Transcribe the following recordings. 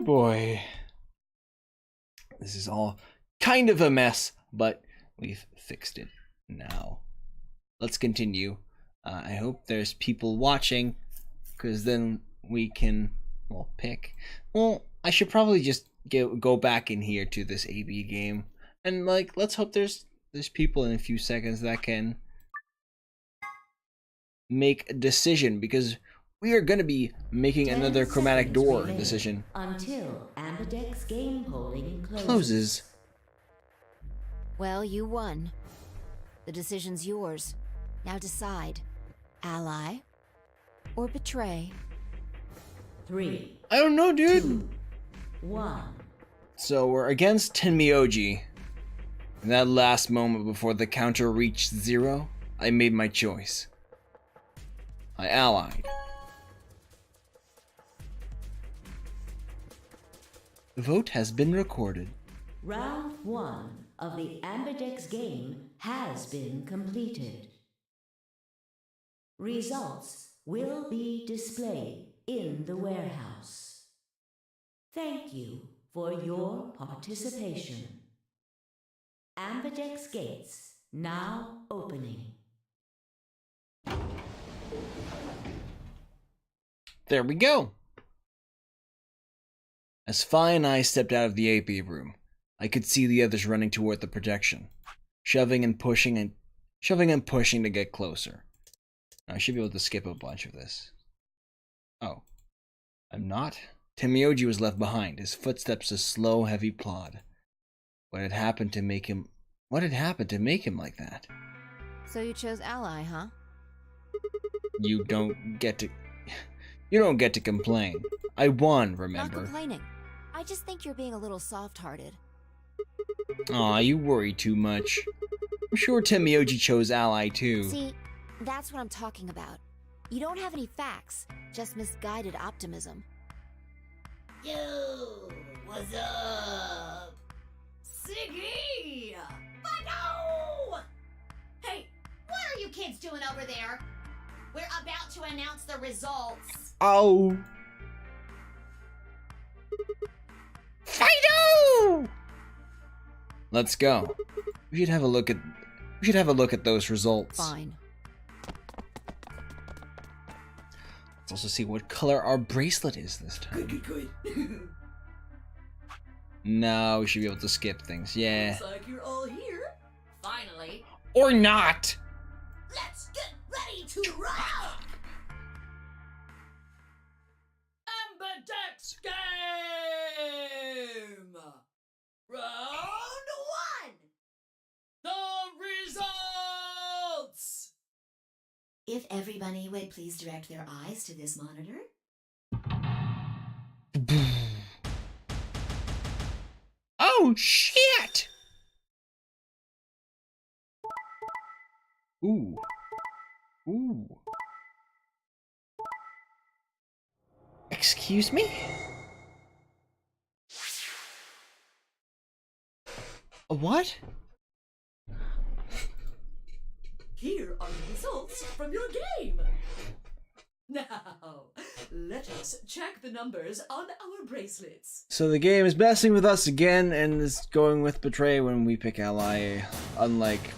boy. This is all kind of a mess, but we've fixed it now. Let's continue. I hope there's people watching, because then we can, well, pick. Well, I should probably just go back in here to this AB game, and like, let's hope there's people in a few seconds that can make a decision, because we are going to be making another chromatic door decision. Until Ambidex game polling Closes. Well, you won. The decision's yours. Now decide. Ally or betray? 3, I don't know, dude. 2, 1. So we're against Tenmyoji. In that last moment before the counter reached 0, I made my choice. I allied. The vote has been recorded. Round 1 of the Ambidex game has been completed. Results will be displayed in the warehouse. Thank you for your participation. Ambidex gates now opening. There we go. As Fi and I stepped out of the AP room, I could see the others running toward the projection, shoving and pushing to get closer. I should be able to skip a bunch of this. Oh, I'm not? Tenmyoji was left behind, his footsteps a slow, heavy plod. What had happened to make him like that? So you chose Ally, huh? You don't get to complain. I won, remember? Not complaining. I just think you're being a little soft-hearted. Aw, you worry too much. I'm sure Tenmyoji chose Ally too. See, that's what I'm talking about. You don't have any facts, just misguided optimism. Yo, what's up? Siggy! But no! Hey, what are you kids doing over there? We're about to announce the results. Oh. Fido! Let's go. We should have a look at those results. Fine. Let's also see what color our bracelet is this time. Good. No, we should be able to skip things. Yeah. Looks like you're all here. Finally. Or not. Let's get ready to rock! Ambidex game! Round 1! The results! If everybody would please direct their eyes to this monitor. Oh, shit! Ooh. Excuse me? A what? Here are the results from your game. Now, let us check the numbers on our bracelets. So the game is messing with us again and is going with Betray when we pick Ally, unlike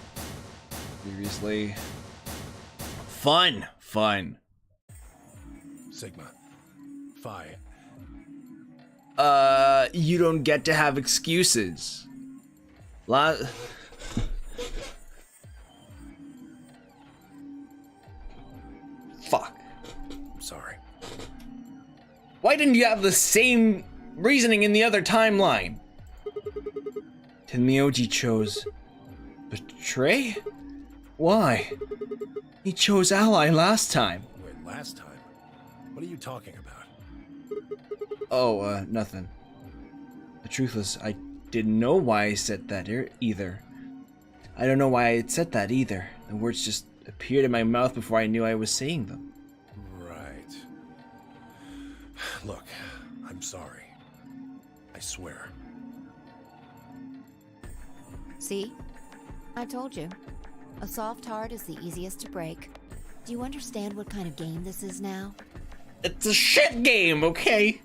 previously. Fun. Sigma. Phi. You don't get to have excuses. Fuck. Sorry. Why didn't you have the same reasoning in the other timeline? Tenmyoji chose Betray? Why? He chose Ally last time. Wait, last time? What are you talking about? Oh, nothing. The truth is, I didn't know why I said that either. I don't know why I said that either. The words just appeared in my mouth before I knew I was saying them. Right. Look, I'm sorry. I swear. See? I told you. A soft heart is the easiest to break. Do you understand what kind of game this is now? It's a shit game, okay?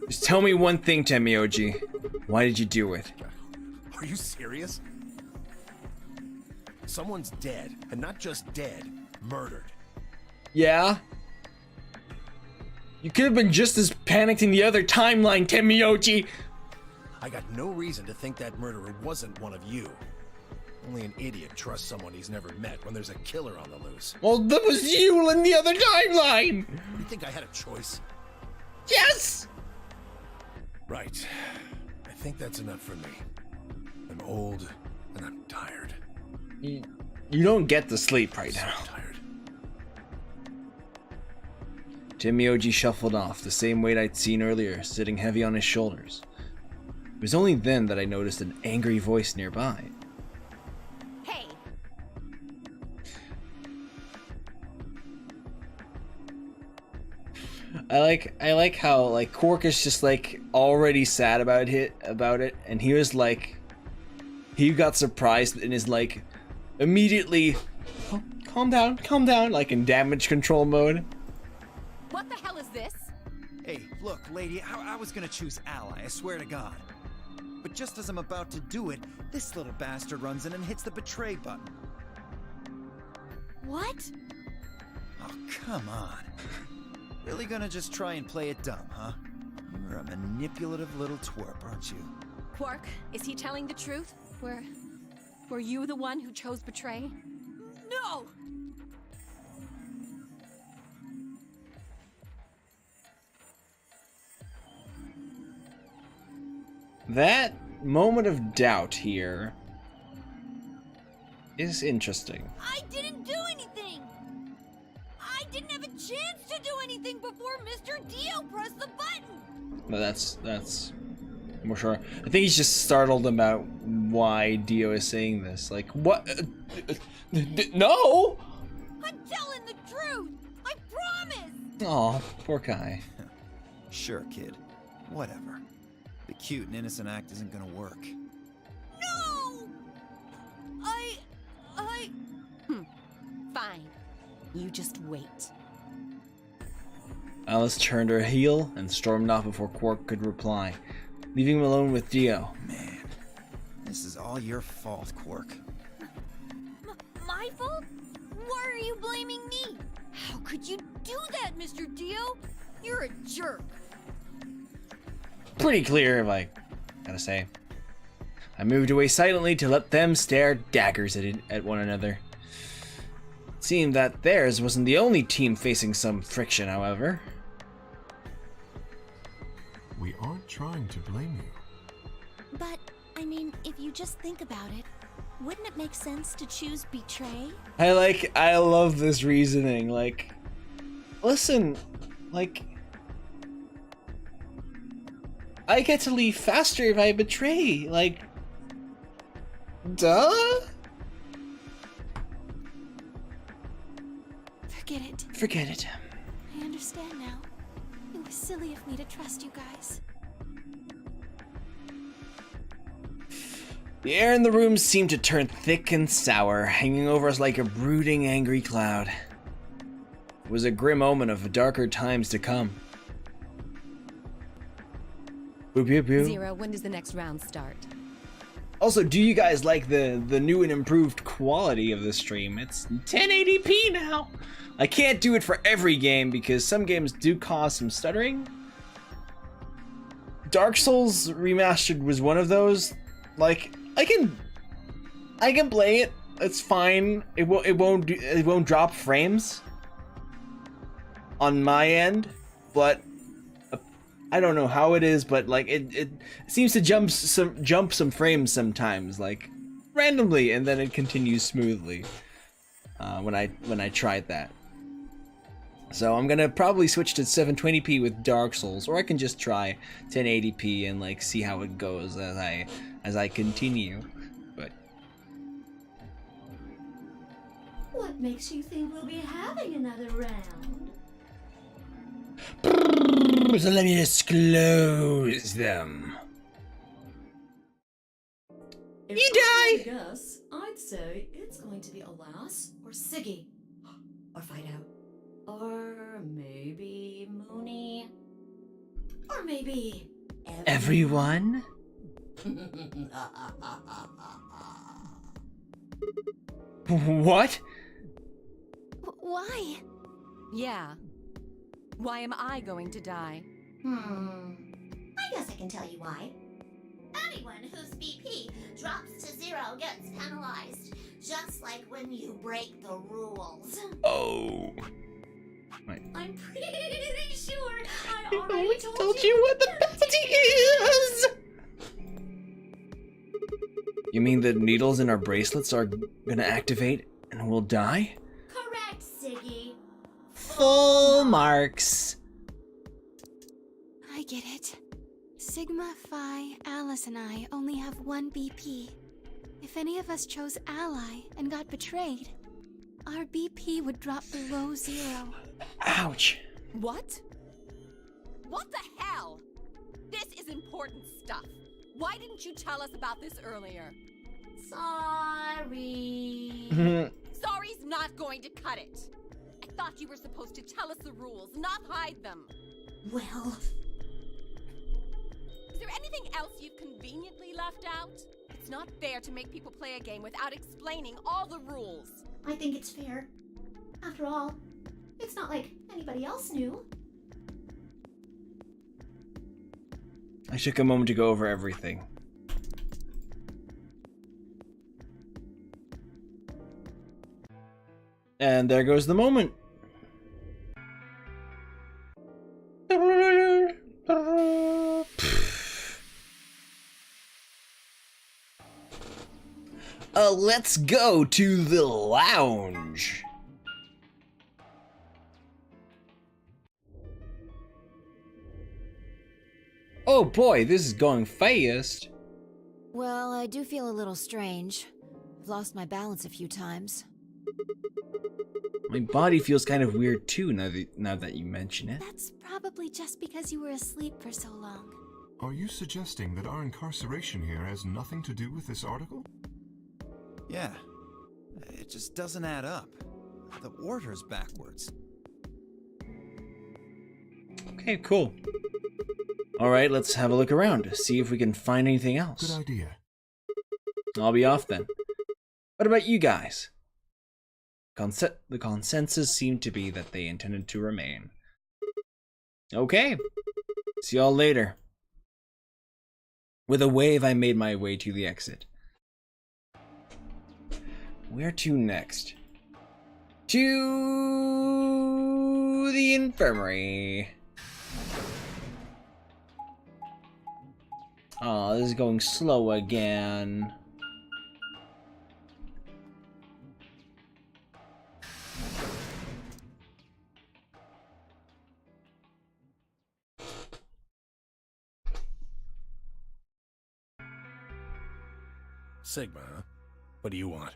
Just tell me one thing, Temioji. Why did you do it? Are you serious? Someone's dead, and not just dead, murdered. Yeah? You could have been just as panicked in the other timeline, Temioji! I got no reason to think that murderer wasn't one of you. Only an idiot trusts someone he's never met when there's a killer on the loose. Well, that was you in the other timeline! You think I had a choice? Yes! Right. I think that's enough for me. I'm old, and I'm tired. You don't get to sleep right now. So tired. Temioji shuffled off, the same weight I'd seen earlier, sitting heavy on his shoulders. It was only then that I noticed an angry voice nearby. Hey! I like how like Quark is just like already sad about it, and he was like, he got surprised and is like, immediately, oh, calm down, like in damage control mode. What the hell is this? Hey, look, lady, I was gonna choose Ally, I swear to God. But just as I'm about to do it, this little bastard runs in and hits the betray button. What? Oh, come on. Really gonna just try and play it dumb, huh? You're a manipulative little twerp, aren't you? Quark, is he telling the truth? Were you the one who chose betray? No! That moment of doubt here is interesting. I didn't do anything! I didn't have a chance to do anything before Mr. Dio pressed the button! But that's more sure. I think he's just startled about why Dio is saying this. Like, what? No! I'm telling the truth! I promise! Aw, poor guy. Sure, kid. Whatever. The cute and innocent act isn't gonna work. No! Fine. You just wait. Alice turned her heel and stormed off before Quark could reply, leaving him alone with Dio. Man, this is all your fault, Quark. My fault? Why are you blaming me? How could you do that, Mr. Dio? You're a jerk. Pretty clear, if I gotta say. I moved away silently to let them stare daggers at one another. It seemed that theirs wasn't the only team facing some friction, however. We aren't trying to blame you. But, I mean, if you just think about it, wouldn't it make sense to choose betray? I love this reasoning. Like, listen, like, I get to leave faster if I betray. Like, duh? Forget it. Forget it. I understand now. It was silly of me to trust you guys. The air in the room seemed to turn thick and sour, hanging over us like a brooding, angry cloud. It was a grim omen of darker times to come. Boop, boop, boop. Zero, when does the next round start? Also, do you guys like the new and improved quality of the stream? It's 1080p now. I can't do it for every game because some games do cause some stuttering. Dark Souls Remastered was one of those. Like, I can play it. It's fine. It won't drop frames on my end, but I don't know how it is, but like it seems to jump some frames sometimes, like randomly, and then it continues smoothly when I tried that. So I'm gonna probably switch to 720p with Dark Souls, or I can just try 1080p and like see how it goes as I continue. But What makes you think we'll be having another round? so let me disclose them. If You I had die! to guess, I'd say it's going to be Alas or Siggy. Or Fight Out. Or maybe Mooney. Or maybe Everyone? What? Why? Yeah. Why am I going to die? I guess I can tell you why. Anyone whose BP drops to 0 gets penalized, just like when you break the rules. Oh. I'm pretty sure I already Told you what the penalty is! You mean the needles in our bracelets are gonna activate and we'll die? Correct, Siggy. Full marks. I get it. Sigma, Phi, Alice, and I only have 1 BP. If any of us chose Ally and got betrayed, our BP would drop below 0. Ouch. What? What the hell? This is important stuff. Why didn't you tell us about this earlier? Sorry. Sorry's not going to cut it. I thought you were supposed to tell us the rules, not hide them. Well, Is there anything else you've conveniently left out? It's not fair to make people play a game without explaining all the rules. I think it's fair. After all, it's not like anybody else knew. I took a moment to go over everything. And there goes the moment. Let's go to the lounge. Oh boy, this is going fast. Well, I do feel a little strange. I've lost my balance a few times. My body feels kind of weird too now that you mention it. That's probably just because you were asleep for so long. Are you suggesting that our incarceration here has nothing to do with this article? Yeah. It just doesn't add up. The order's backwards. Okay, cool. Alright, let's have a look around, see if we can find anything else. Good idea. I'll be off then. What about you guys? The consensus seemed to be that they intended to remain. Okay. See y'all later. With a wave, I made my way to the exit. Where to next? To the infirmary. Oh, this is going slow again. Sigma, huh? What do you want?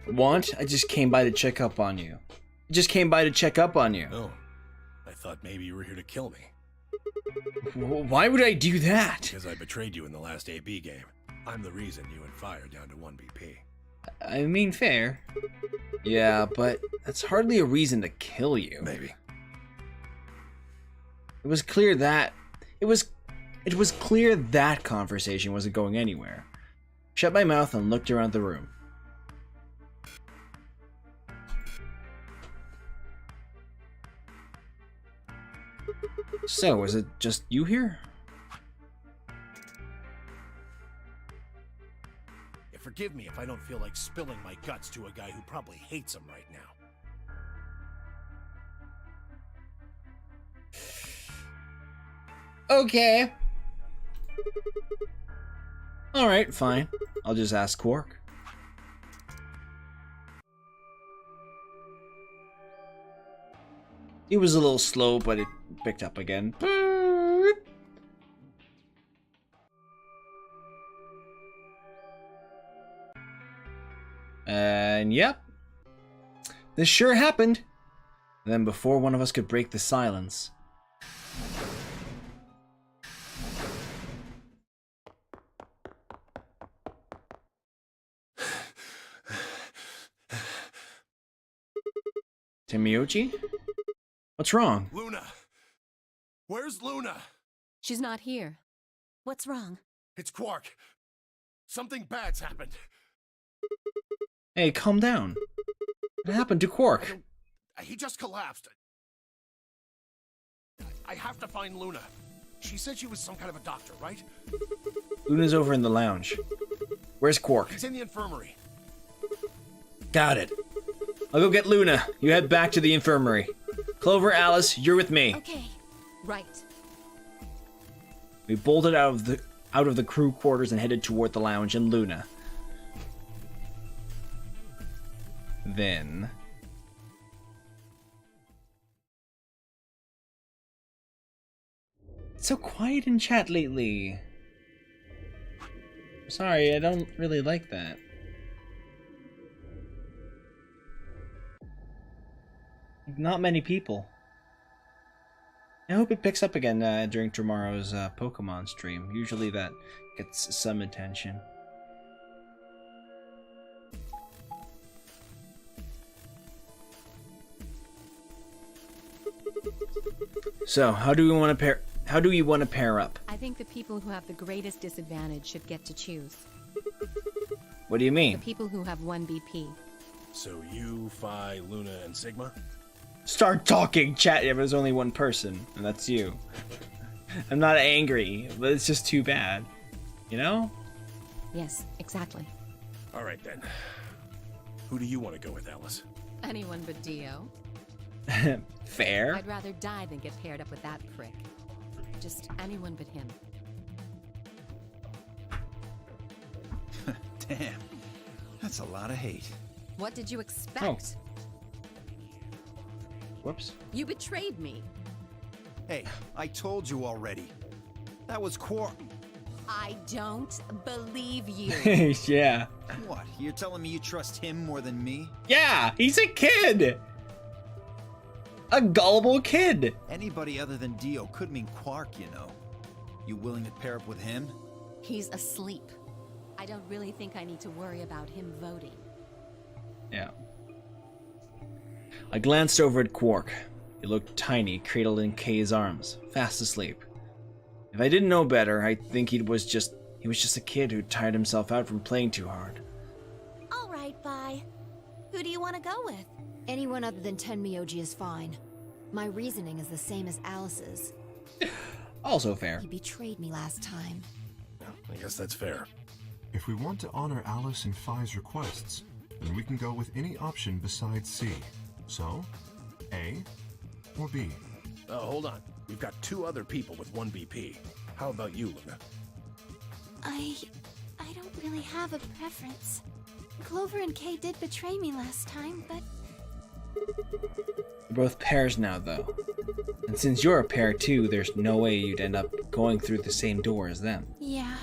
Want? I just came by to check up on you. Oh, I thought maybe you were here to kill me. Why would I do that? Because I betrayed you in the last AB game. I'm the reason you and Phi are down to 1 BP. I mean, fair. Yeah, but that's hardly a reason to kill you. Maybe. It was clear that it was clear that conversation wasn't going anywhere. Shut my mouth and looked around the room. So, is it just you here? Yeah, forgive me if I don't feel like spilling my guts to a guy who probably hates him right now. Okay. Alright, fine. I'll just ask Quark. It was a little slow, but it picked up again. And yep. This sure happened. Then before one of us could break the silence. Timiochi? What's wrong? Luna! Where's Where's Luna? She's not here. What's wrong? It's Quark. Something bad's happened. Hey, calm down. What happened to Quark? He just collapsed. I have to find Luna. She said she was some kind of a doctor, right? Luna's over in the lounge. Where's Quark? He's in the infirmary. Got it. I'll go get Luna. You head back to the infirmary. Clover, Alice, you're with me. Okay. Right. We bolted out of the crew quarters and headed toward the lounge and Luna. Then... It's so quiet in chat lately. Sorry, I don't really like that. Not many people. I hope it picks up again during tomorrow's Pokemon stream. Usually that gets some attention. So, how do we want to pair up? I think the people who have the greatest disadvantage should get to choose. What do you mean? The people who have 1 BP. So you, Phi, Luna, and Sigma? Start talking, chat. Yeah, there's only one person, and that's you. I'm not angry, but it's just too bad. You know? Yes, exactly. All right, then. Who do you want to go with, Alice? Anyone but Dio. Fair. I'd rather die than get paired up with that prick. Just anyone but him. Damn. That's a lot of hate. What did you expect? Whoops. You betrayed me. Hey, I told you already. That was Quark. I don't believe you. Yeah. What? You're telling me you trust him more than me? Yeah, he's a kid. A gullible kid. Anybody other than Dio could mean Quark, you know. You willing to pair up with him? He's asleep. I don't really think I need to worry about him voting. Yeah. I glanced over at Quark. He looked tiny, cradled in Kay's arms, fast asleep. If I didn't know better, I'd think he was just a kid who tired himself out from playing too hard. All right, bye. Who do you want to go with? Anyone other than Tenmyoji is fine. My reasoning is the same as Alice's. Also fair. He betrayed me last time. I guess that's fair. If we want to honor Alice and Phi's requests, then we can go with any option besides C. So, A or B? Oh, hold on. We've got 2 other people with 1 BP. How about you, Luna? I don't really have a preference. Clover and Kay did betray me last time, but... We're both pairs now, though. And since you're a pair too, there's no way you'd end up going through the same door as them. Yeah.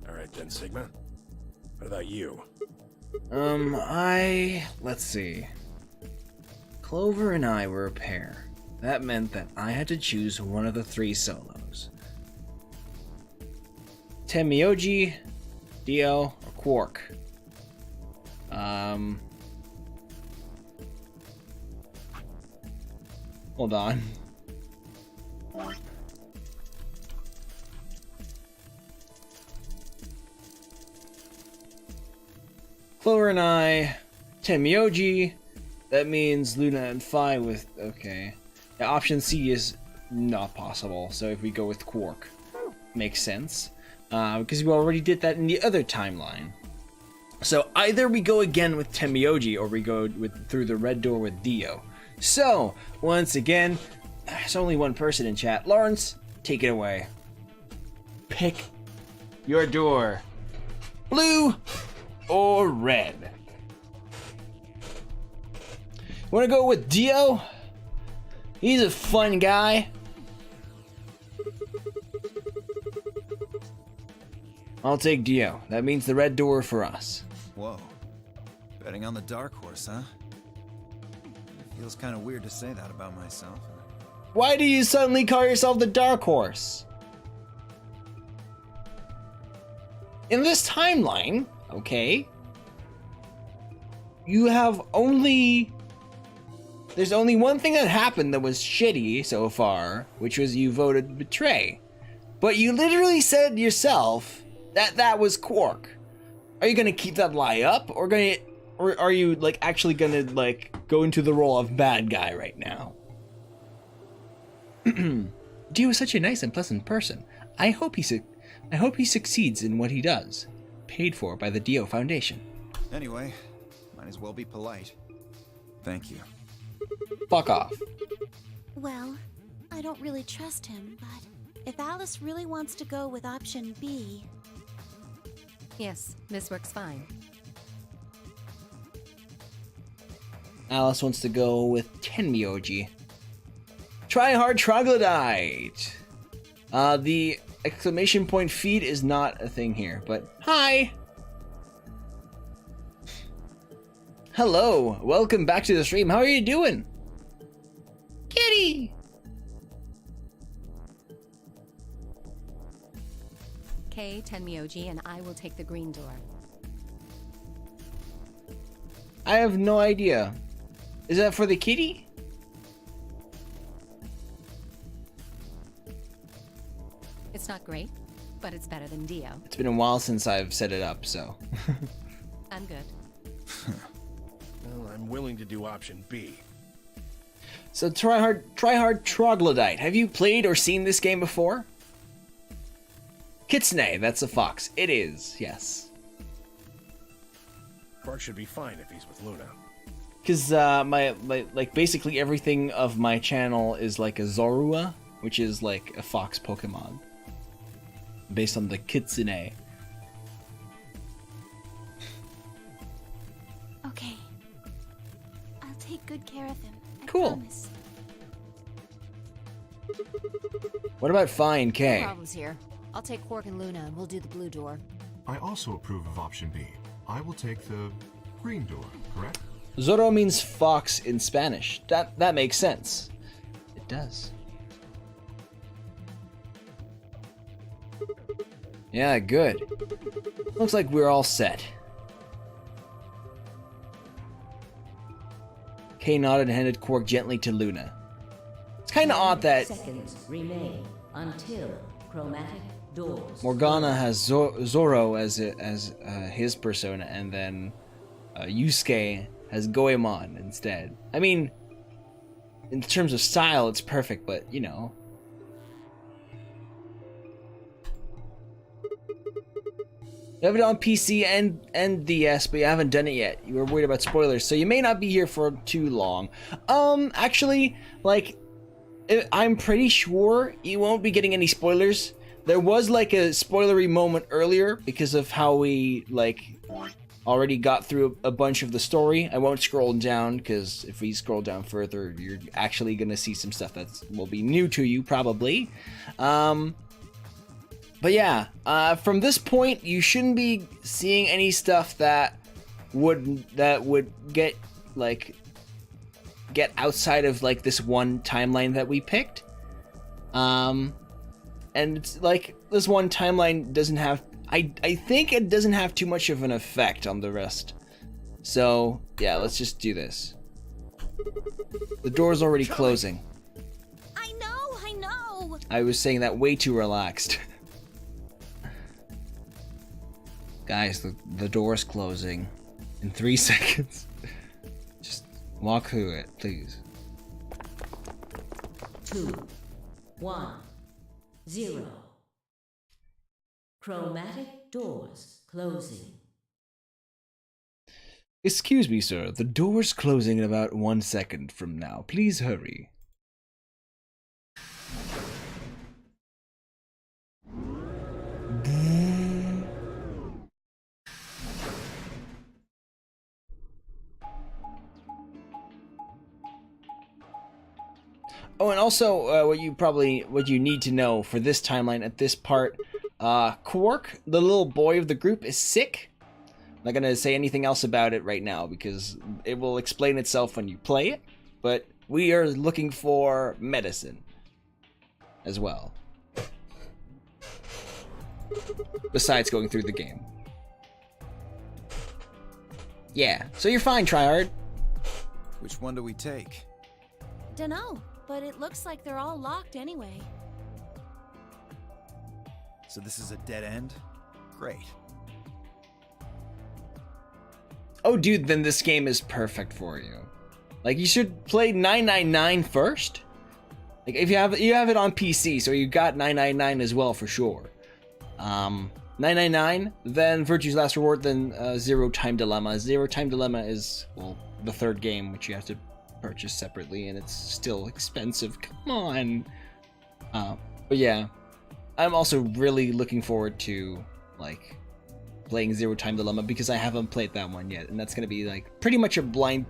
Alright then, Sigma. What about you? Let's see. Clover and I were a pair. That meant that I had to choose one of the 3 solos. Tenmyoji, Dio, or Quark. Hold on. Clover and I, Tenmyoji. That means Luna and Phi with... Okay. Yeah, option C is not possible, so if we go with Quark. Makes sense. Because we already did that in the other timeline. So either we go again with Tenmyoji, or we go through the red door with Dio. So, once again, there's only one person in chat. Lawrence, take it away. Pick your door. Blue or red? Wanna go with Dio? He's a fun guy. I'll take Dio. That means the red door for us. Whoa. Betting on the dark horse, huh? Feels kind of weird to say that about myself. Why do you suddenly call yourself the dark horse? In this timeline, okay, you have only there's only one thing that happened that was shitty so far, which was you voted betray. But you literally said yourself that that was Quark. Are you gonna keep that lie up, or are you like actually gonna like go into the role of bad guy right now? Dio is such a nice and pleasant person. I hope he succeeds in what he does. Paid for by the Dio Foundation. Anyway, might as well be polite. Thank you. Fuck off. Well, I don't really trust him, but if Alice really wants to go with option B... Yes, this works fine. Alice wants to go with Tenmyoji. Try hard troglodyte. The exclamation point feed is not a thing here, but hi. Hello, welcome back to the stream. How are you doing? Kitty. Kay, Tenmyoji, and I will take the green door. I have no idea. Is that for the kitty? It's not great, but it's better than Dio. It's been a while since I've set it up, so. I'm good. Well, I'm willing to do option B. So try hard troglodyte. Have you played or seen this game before? Kitsune, that's a fox. It is, yes. Quark should be fine if he's with Luna. Because my basically everything of my channel is like a Zorua, which is like a fox Pokemon. Based on the Kitsune. Okay. I'll take good care of him. I Cool. promise. What about Fine No K? problems here. I'll take Quark and Luna, and we'll do the blue door. I also approve of option B. I will take the green door, correct? Zorro means fox in Spanish. That makes sense. It does. Yeah, good. Looks like we're all set. Kay nodded and handed Quark gently to Luna. It's kind of odd that Seconds remain until chromatic doors. Morgana has Zorro as his persona, and then Yusuke has Goemon instead. I mean, in terms of style, it's perfect, but you know. You have it on PC and DS, but you haven't done it yet. You were worried about spoilers, so you may not be here for too long. Actually, like, I'm pretty sure you won't be getting any spoilers. There was like a spoilery moment earlier because of how we like already got through a bunch of the story. I won't scroll down because if we scroll down further, you're actually gonna see some stuff that will be new to you probably. But yeah, from this point, you shouldn't be seeing any stuff that would get outside of like this one timeline that we picked. And it's like this one timeline doesn't have. I think it doesn't have too much of an effect on the rest. So yeah, let's just do this. The door's already closing. I know. I was saying that way too relaxed. Guys, the door's closing in 3 seconds. Just walk through it, please. 2, 1, 0. Chromatic doors closing. Excuse me, sir. The door's closing in about 1 second from now. Please hurry. Oh, and also, what you need to know for this timeline at this part, Quark, the little boy of the group, is sick. I'm not gonna say anything else about it right now because it will explain itself when you play it, but we are looking for medicine as well. Besides going through the game. Yeah, so you're fine, Tryhard. Which one do we take? Dunno, but it looks like they're all locked anyway. So this is a dead end? Great. Oh, dude, then this game is perfect for you. Like, you should play 999 first. Like, if you have it on PC, so you got 999 as well for sure. 999, then Virtue's Last Reward, then Zero Time Dilemma. Zero Time Dilemma is, well, the third game, which you have to purchase separately, and it's still expensive. Come on. But yeah, I'm also really looking forward to, like, playing Zero Time Dilemma, because I haven't played that one yet, and that's gonna be, like, pretty much a blind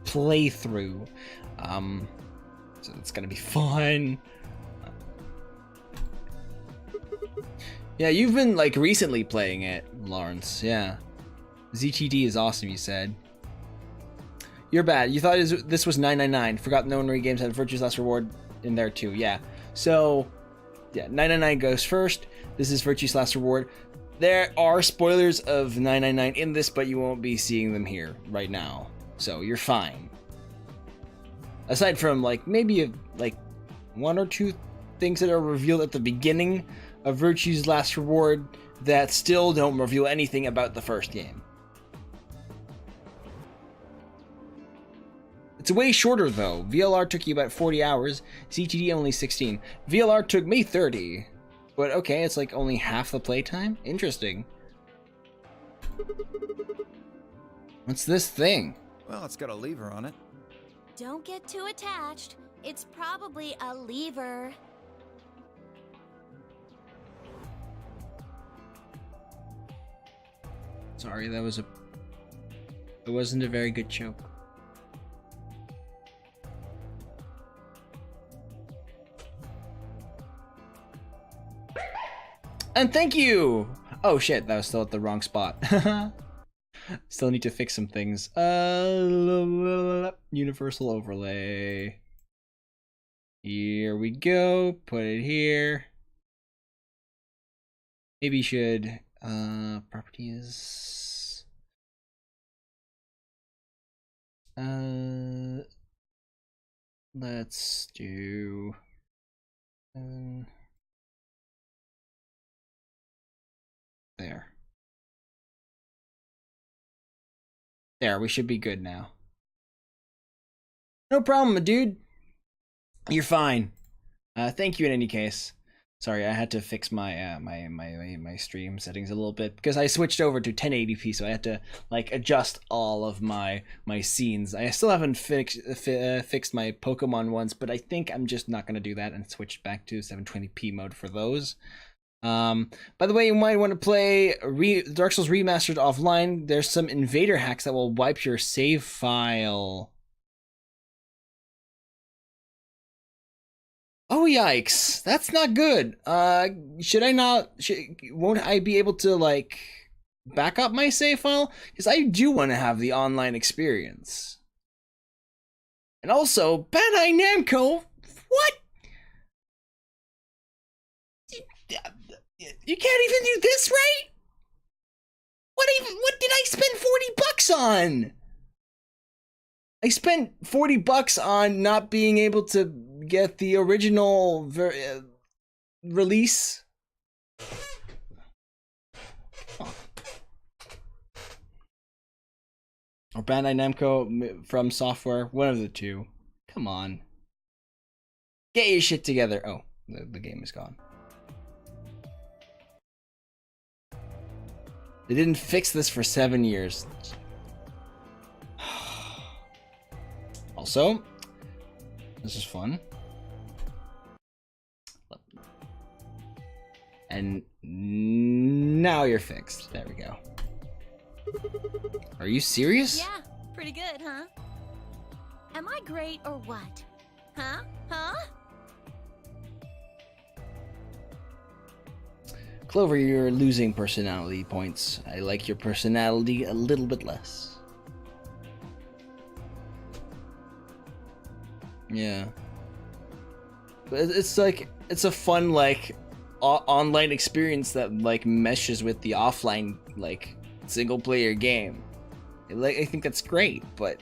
playthrough. So it's gonna be fun. Yeah, you've been, like, recently playing it, Lawrence. Yeah. ZTD is awesome, you said. You're bad. You thought this was 999. Forgot No One Games had Virtue's Last Reward in there too. Yeah. So, yeah, 999 goes first. This is Virtue's Last Reward. There are spoilers of 999 in this, but you won't be seeing them here right now. So you're fine. Aside from, like, maybe like one or two things that are revealed at the beginning of Virtue's Last Reward that still don't reveal anything about the first game. It's way shorter though. VLR took you about 40 hours, CTD only 16. VLR took me 30. But okay, it's like only half the playtime? Interesting. What's this thing? Well, it's got a lever on it. Don't get too attached. It's probably a lever. Sorry, it wasn't a very good joke. And thank you! Oh shit, that was still at the wrong spot. Still need to fix some things. Universal overlay. Here we go. Put it here. Maybe you should properties. Let's do there, we should be good now. No problem, dude. You're fine. Thank you in any case. Sorry, I had to fix my my stream settings a little bit because I switched over to 1080p, so I had to like adjust all of my scenes. I still haven't fixed my Pokemon ones, but I think I'm just not gonna do that and switch back to 720p mode for those. By the way, you might want to play Dark Souls Remastered offline. There's some invader hacks that will wipe your save file. Oh yikes, that's not good. Won't I be able to like back up my save file? Because I do want to have the online experience. And also, Bandai Namco, what? You can't even do this, right? What did I spend $40 on? I spent $40 on not being able to get the original release. Or Bandai Namco from Software, one of the two. Come on. Get your shit together. Oh, the game is gone. They didn't fix this for 7 years. Also, this is fun. And now you're fixed. There we go. Are you serious? Yeah, pretty good, huh? Am I great or what? Huh? Clover, you're losing personality points. I like your personality a little bit less. Yeah. But it's like, it's a fun, like, online experience that, like, meshes with the offline, like, single-player game. Like, I think that's great, but...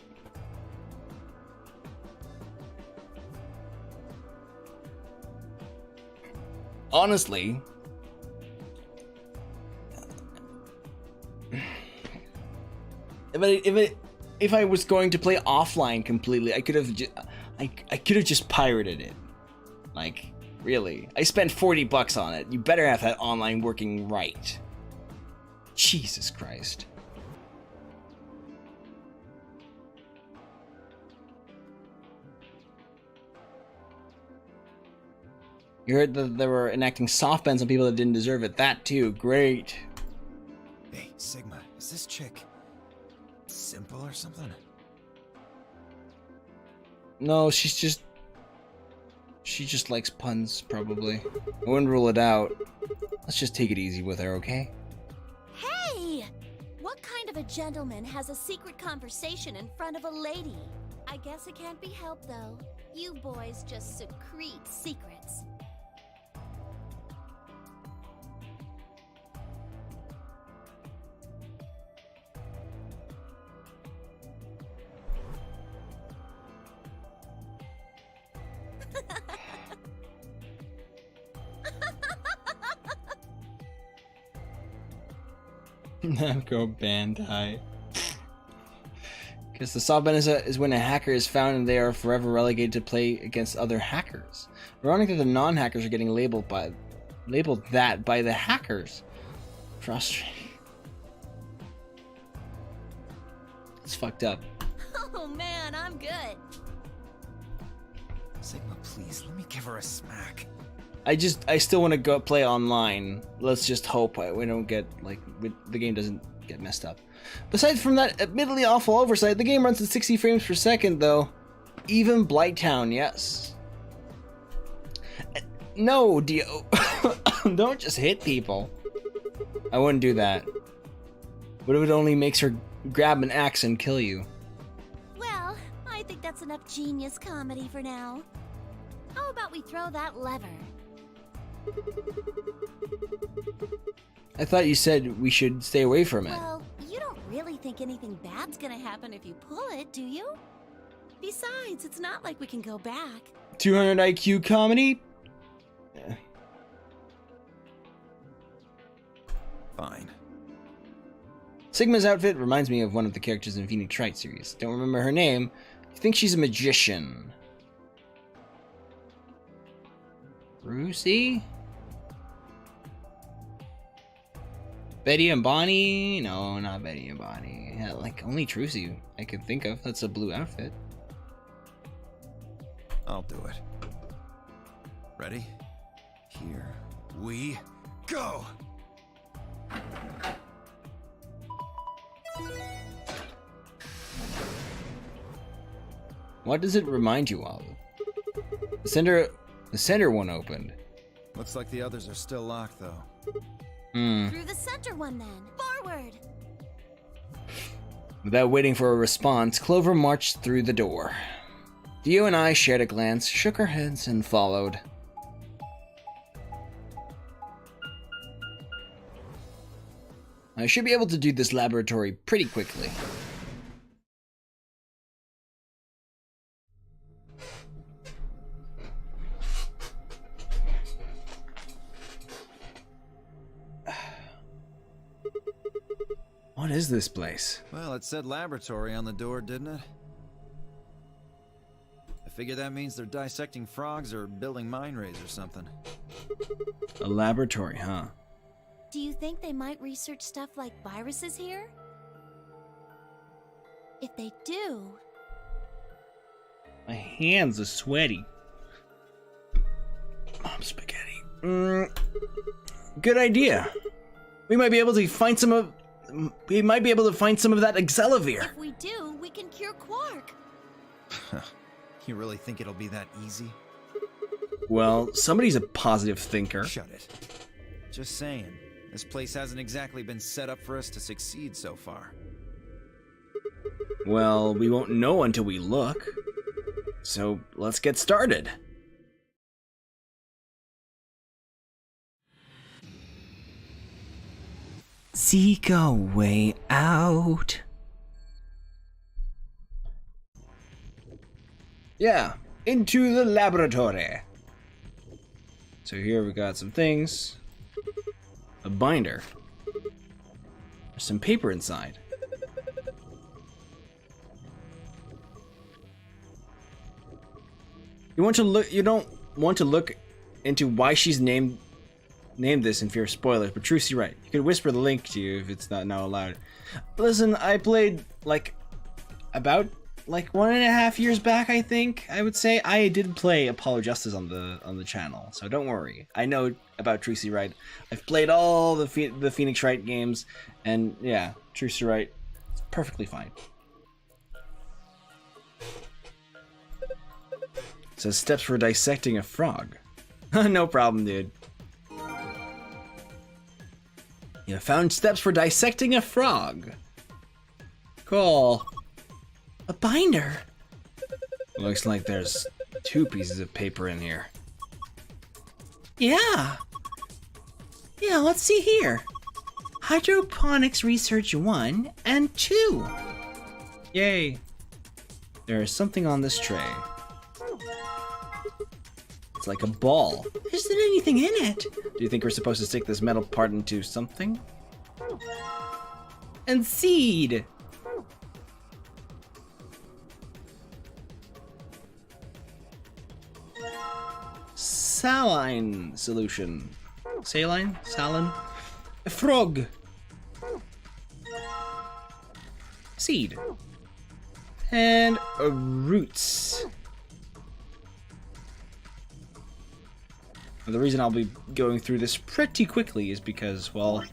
honestly, if I was going to play offline completely, I could have just pirated it. Like, really, I spent $40 on it. You better have that online working right. Jesus Christ. You heard that they were enacting soft bans on people that didn't deserve it. That too, great. Hey, Sigma, is this chick simple or something? No, she just likes puns, probably. I wouldn't rule it out. Let's just take it easy with her, okay? Hey! What kind of a gentleman has a secret conversation in front of a lady? I guess it can't be helped, though. You boys just secrete secrets. Namco Bandai. Because the soft ban is when a hacker is found and they are forever relegated to play against other hackers. Ironic that the non-hackers are getting labeled that by the hackers. Frustrating. It's fucked up. Oh man, I'm good. Sigma, please, let me give her a smack. I still want to go play online. Let's just hope we don't get, the game doesn't get messed up. Besides from that admittedly awful oversight, the game runs at 60 frames per second, though. Even Blighttown, yes. No, Dio. Don't just hit people. I wouldn't do that. What if it only makes her grab an axe and kill you? Well, I think that's enough genius comedy for now. How about we throw that lever? I thought you said we should stay away from it. Well, you don't really think anything bad's gonna happen if you pull it, do you? Besides, it's not like we can go back. 200 IQ comedy? Yeah. Fine. Sigma's outfit reminds me of one of the characters in Phoenix Wright series. Don't remember her name. I think she's a magician. Brucey? Betty and Bonnie? No, not Betty and Bonnie. Yeah, only Trucy I could think of. That's a blue outfit. I'll do it. Ready? Here we go! What does it remind you of? The center one opened. Looks like the others are still locked, though. Through the center one, then. Forward! Without waiting for a response, Clover marched through the door. Dio and I shared a glance, shook our heads, and followed. I should be able to do this laboratory pretty quickly. What is this place? Well, it said laboratory on the door, didn't it? I figure that means they're dissecting frogs or building mine rays or something. A laboratory, huh? Do you think they might research stuff like viruses here? If they do... My hands are sweaty. Mom spaghetti. Good idea. We might be able to find some of that Excelavir. If we do, we can cure Quark. You really think it'll be that easy? Well, somebody's a positive thinker. Shut it. Just saying. This place hasn't exactly been set up for us to succeed so far. Well, we won't know until we look. So, let's get started. Seek a way out. Yeah, into the laboratory. So here we got some things. A binder. There's some paper inside. You want to look. You don't want to look into why she's named this in fear of spoilers, but Trucy's right. You could whisper the link to you if it's not now allowed. Listen, I played about 1.5 years back, I think. I would say I did play Apollo Justice on the channel, so don't worry. I know about Trucy Wright. I've played all the Phoenix Wright games, and yeah, Trucy Wright, it's perfectly fine. It says steps for dissecting a frog. No problem, dude. You found steps for dissecting a frog. Cool. A binder. Looks like there's 2 pieces of paper in here. Yeah. Yeah, let's see here. Hydroponics Research 1 and 2. Yay. There is something on this tray. It's like a ball. Isn't anything in it? Do you think we're supposed to stick this metal part into something? And seed. Saline solution. Saline? Saline? A frog. Seed. And roots. The reason I'll be going through this pretty quickly is because, well,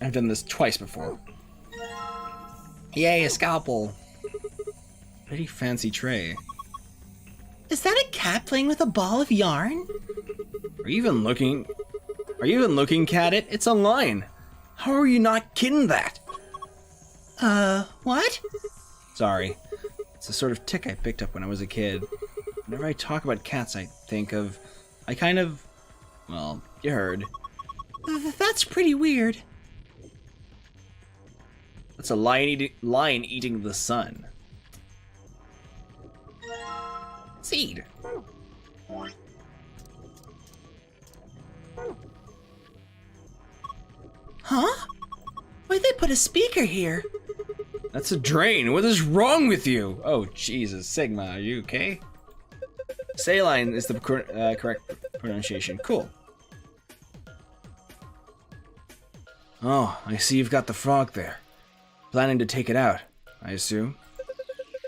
I've done this twice before. Yay, a scalpel. Pretty fancy tray. Is that a cat playing with a ball of yarn? Are you even looking at it? It's online. How are you not kidding that? What? Sorry. It's a sort of tick I picked up when I was a kid. Whenever I talk about cats, I kind of, well, you heard. That's pretty weird. That's a lion eating the sun. Seed. Huh? Why'd they put a speaker here? That's a drain. What is wrong with you? Oh, Jesus. Sigma, are you okay? Saline is the correct pronunciation. Cool. Oh, I see you've got the frog there. Planning to take it out, I assume.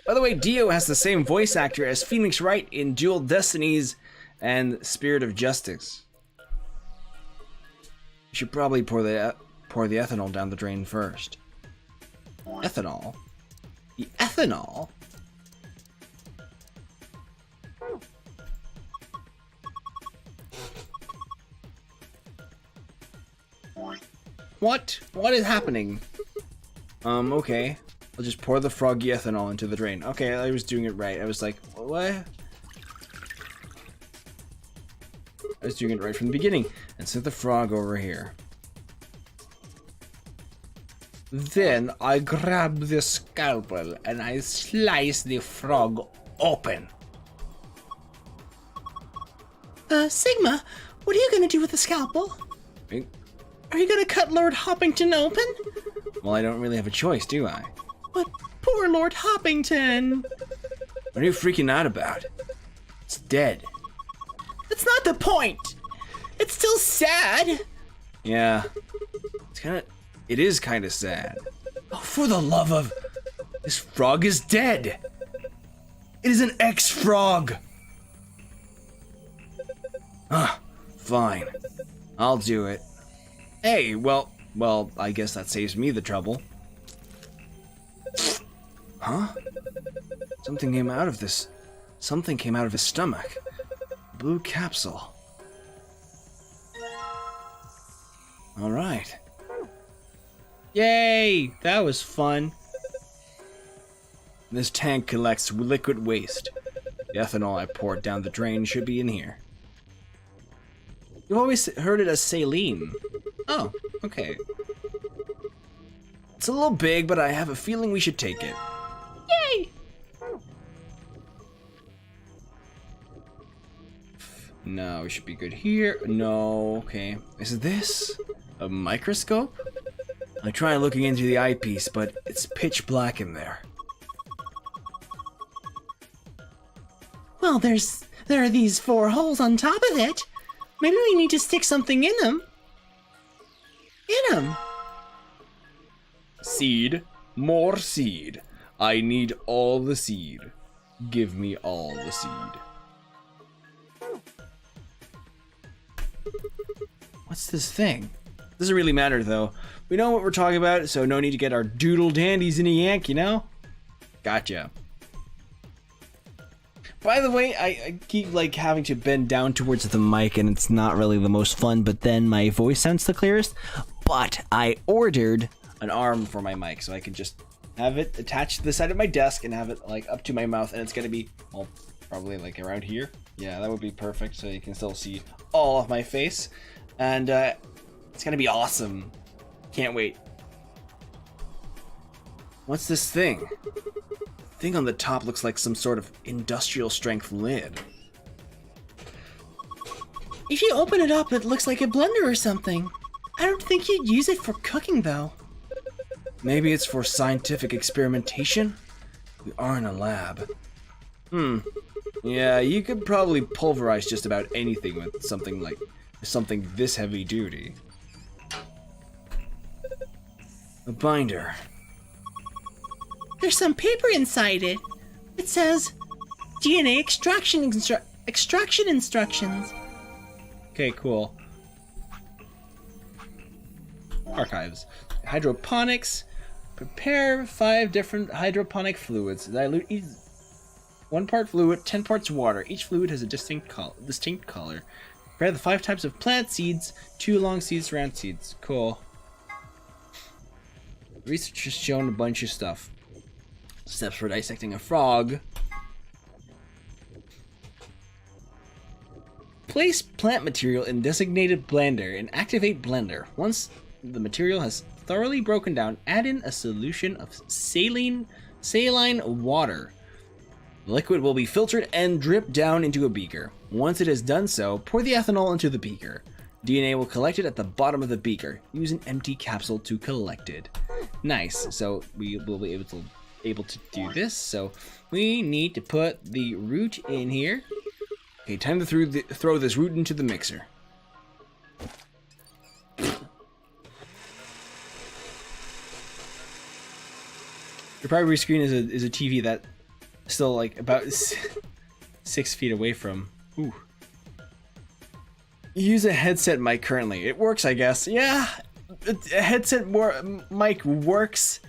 By the way, Dio has the same voice actor as Phoenix Wright in Dual Destinies and Spirit of Justice. You should probably pour the ethanol down the drain first. Ethanol? The ethanol? What? What is happening? Okay. I'll just pour the froggy ethanol into the drain. Okay, I was doing it right. I was like, what? I was doing it right from the beginning. And set the frog over here. Then I grab the scalpel and I slice the frog open. Sigma, what are you gonna do with the scalpel? Are you gonna cut Lord Hoppington open? Well, I don't really have a choice, do I? But poor Lord Hoppington! What are you freaking out about? It's dead. That's not the point! It's still sad! Yeah. It is kinda sad. Oh, for the love of... This frog is dead! It is an ex-frog! Ah, fine. I'll do it. Hey, well, I guess that saves me the trouble. Huh? Something came out of his stomach. Blue capsule. All right. Yay! That was fun. This tank collects liquid waste. The ethanol I poured down the drain should be in here. You've always heard it as saline. Oh, okay. It's a little big, but I have a feeling we should take it. Yay! No, we should be good here. No, okay. Is this a microscope? I try looking into the eyepiece, but it's pitch black in there. Well, there are these 4 holes on top of it. Maybe we need to stick something in them. Seed. More seed. I need all the seed. Give me all the seed. What's this thing? Doesn't really matter though. We know what we're talking about, so no need to get our doodle dandies in a yank, you know? Gotcha. By the way, I keep like having to bend down towards the mic and it's not really the most fun, but then my voice sounds the clearest. But I ordered an arm for my mic so I can just have it attached to the side of my desk and have it like up to my mouth, and it's gonna be, well, probably like around here. Yeah, that would be perfect so you can still see all of my face. And it's gonna be awesome. Can't wait. What's this thing? The thing on the top looks like some sort of industrial strength lid. If you open it up, it looks like a blender or something. I don't think you'd use it for cooking, though. Maybe it's for scientific experimentation? We are in a lab. Yeah, you could probably pulverize just about anything with something this heavy duty. A binder. There's some paper inside it. It says DNA extraction instructions. Okay, cool. Archives. Hydroponics. Prepare 5 different hydroponic fluids. Dilute each 1 part fluid, 10 parts water. Each fluid has a distinct color. Prepare the 5 types of plant seeds, 2 long seeds, round seeds. Cool. Research has shown a bunch of stuff. Steps for dissecting a frog. Place plant material in designated blender and activate blender. Once the material has thoroughly broken down, add in a solution of saline water. The liquid will be filtered and dripped down into a beaker. Once it has done so, pour the ethanol into the beaker. DNA will collect it at the bottom of the beaker. Use an empty capsule to collect it. Nice. So we will be able to do this. So we need to put the root in here. Okay, time to throw this root into the mixer. Your primary screen is a TV that still like about 6 feet away from. Ooh. Use a headset mic currently. It works, I guess. Yeah, a headset mic works.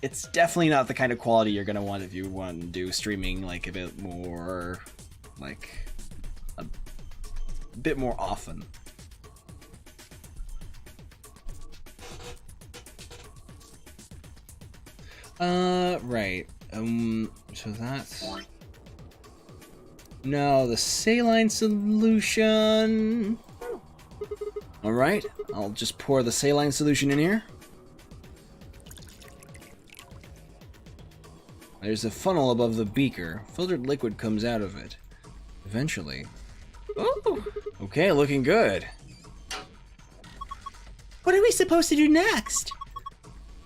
It's definitely not the kind of quality you're gonna want if you want to do streaming like a bit more, like a bit more often. Right. So that's... No, the saline solution. Alright, I'll just pour the saline solution in here. There's a funnel above the beaker. Filtered liquid comes out of it. Eventually. Ooh. Okay, looking good. What are we supposed to do next?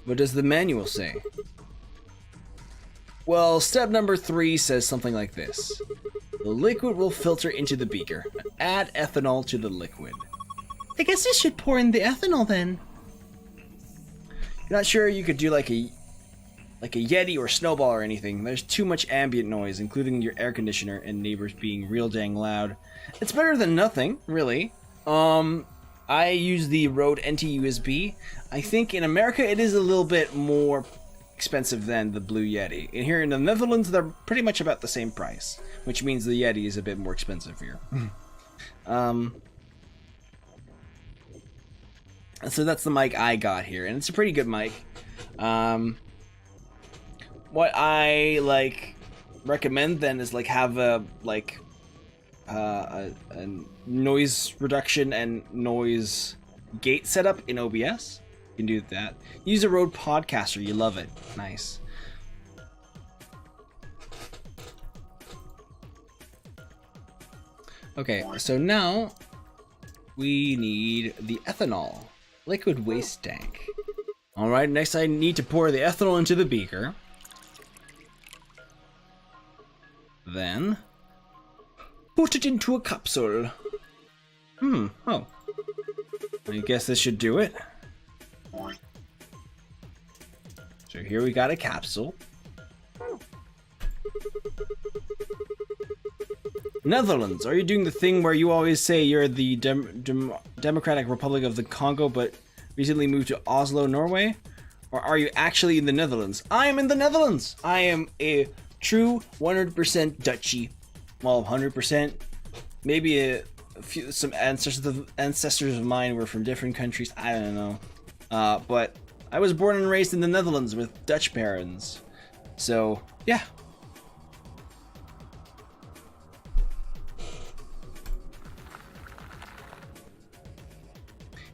What does the manual say? Well, step number 3 says something like this. The liquid will filter into the beaker. Add ethanol to the liquid. I guess I should pour in the ethanol then. You're not sure you could do like a Yeti or Snowball or anything. There's too much ambient noise, including your air conditioner and neighbors being real dang loud. It's better than nothing, really. I use the Rode NT-USB. I think in America it is a little bit more expensive than the Blue Yeti. And here in the Netherlands, they're pretty much about the same price, which means the Yeti is a bit more expensive here. So that's the mic I got here, and it's a pretty good mic. What I recommend then is have a noise reduction and noise gate setup in OBS. You can do that. Use a Rode Podcaster. You love it. Nice. Okay, so now we need the ethanol. Liquid waste tank. Alright, next I need to pour the ethanol into the beaker. Then put it into a capsule. Oh. I guess this should do it. So here we got a capsule. Netherlands, are you doing the thing where you always say you're the Democratic Republic of the Congo but recently moved to Oslo, Norway? Or are you actually in the Netherlands? I am in the Netherlands! I am a true 100% Dutchie. Well, 100%. Maybe some ancestors of mine were from different countries. I don't know. But I was born and raised in the Netherlands with Dutch parents. So, yeah.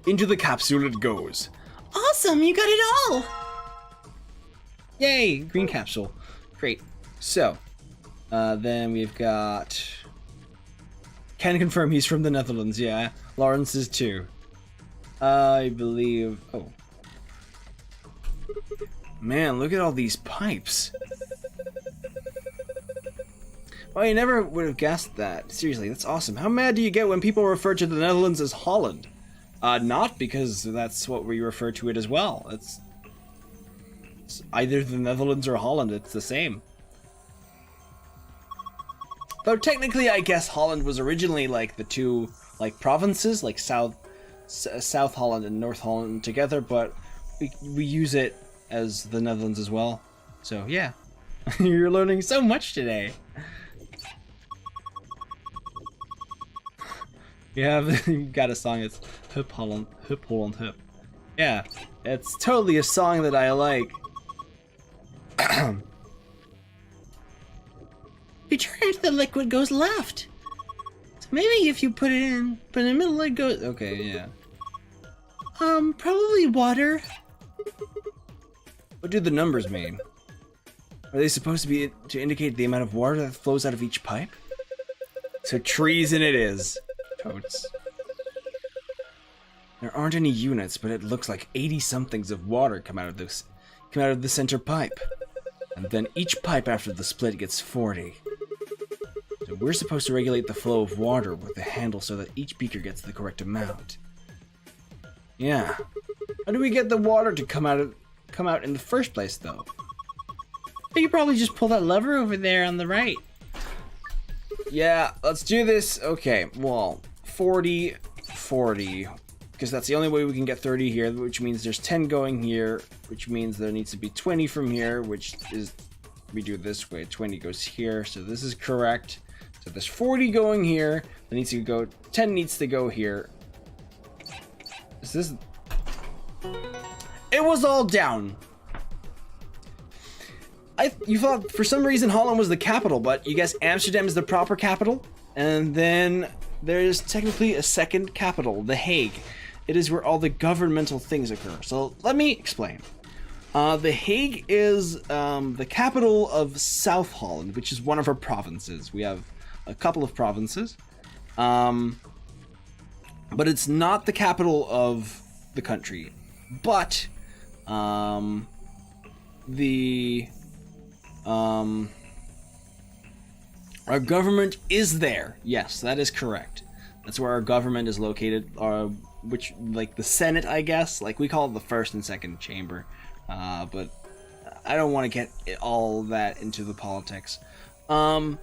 Into the capsule it goes. Awesome, you got it all! Yay, green capsule. Great. So, then we've got... Can confirm he's from the Netherlands, yeah. Lawrence is too. I believe... Oh. Man, look at all these pipes. Well, I never would have guessed that. Seriously, that's awesome. How mad do you get when people refer to the Netherlands as Holland? Not because that's what we refer to it as well. It's either the Netherlands or Holland. It's the same. Though technically, I guess Holland was originally like the two like provinces, like South Holland and North Holland together, but we use it as the Netherlands as well. So yeah, you're learning so much today. You've got a song that's Hip Holland, Hip Holland, Hip. Yeah, it's totally a song that I like. If you turn it, the liquid goes left. So maybe if you put it in the middle, it goes... Okay, yeah. Probably water. What do the numbers mean? Are they supposed to be to indicate the amount of water that flows out of each pipe? So treason it is. Totes. There aren't any units, but it looks like 80-somethings of water come out of the center pipe. And then each pipe after the split gets 40. So we're supposed to regulate the flow of water with the handle so that each beaker gets the correct amount. Yeah. How do we get the water to come out in the first place, though? You could probably just pull that lever over there on the right. Yeah, let's do this. Okay, well, 40, 40. Because that's the only way we can get 30 here, which means there's 10 going here, which means there needs to be 20 from here, which is, we do it this way, 20 goes here, so this is correct. So there's 40 going here, there needs to go, 10 needs to go here. Is this... It was all down. You thought for some reason Holland was the capital, but you guess Amsterdam is the proper capital? And then there's technically a second capital, The Hague. It is where all the governmental things occur. So let me explain. The Hague is the capital of South Holland, which is one of our provinces. We have a couple of provinces. But it's not the capital of the country. But our government is there. Yes, that is correct. That's where our government is located, which, like, the Senate, I guess. Like, we call it the first and second chamber. But I don't want to get all that into the politics. And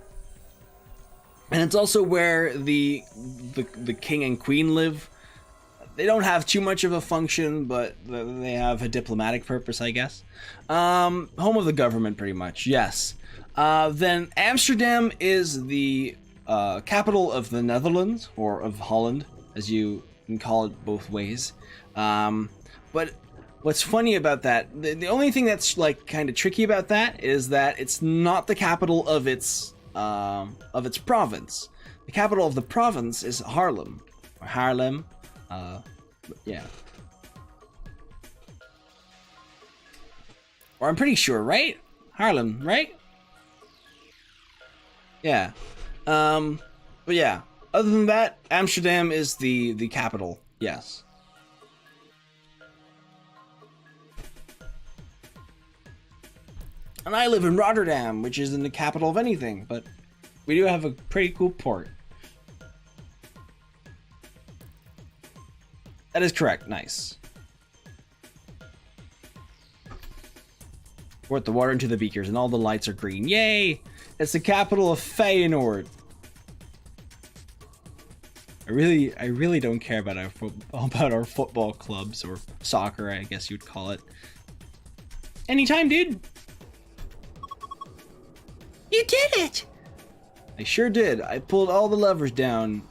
it's also where the king and queen live. They don't have too much of a function, but they have a diplomatic purpose, I guess. Home of the government, pretty much, yes. Then Amsterdam is the capital of the Netherlands, or of Holland, as you can call it both ways. But what's funny about that, the only thing that's like kind of tricky about that is that it's not the capital of its province. The capital of the province is Haarlem, or Haarlem. Yeah. Or I'm pretty sure, right? Haarlem, right? Yeah. But yeah. Other than that, Amsterdam is the capital. Yes. And I live in Rotterdam, which isn't the capital of anything, but we do have a pretty cool port. That is correct. Nice. Pour the water into the beakers, and all the lights are green. Yay! It's the capital of Feyenoord. I really don't care about our football clubs, or soccer, I guess you'd call it. Anytime, dude. You did it! I sure did. I pulled all the levers down.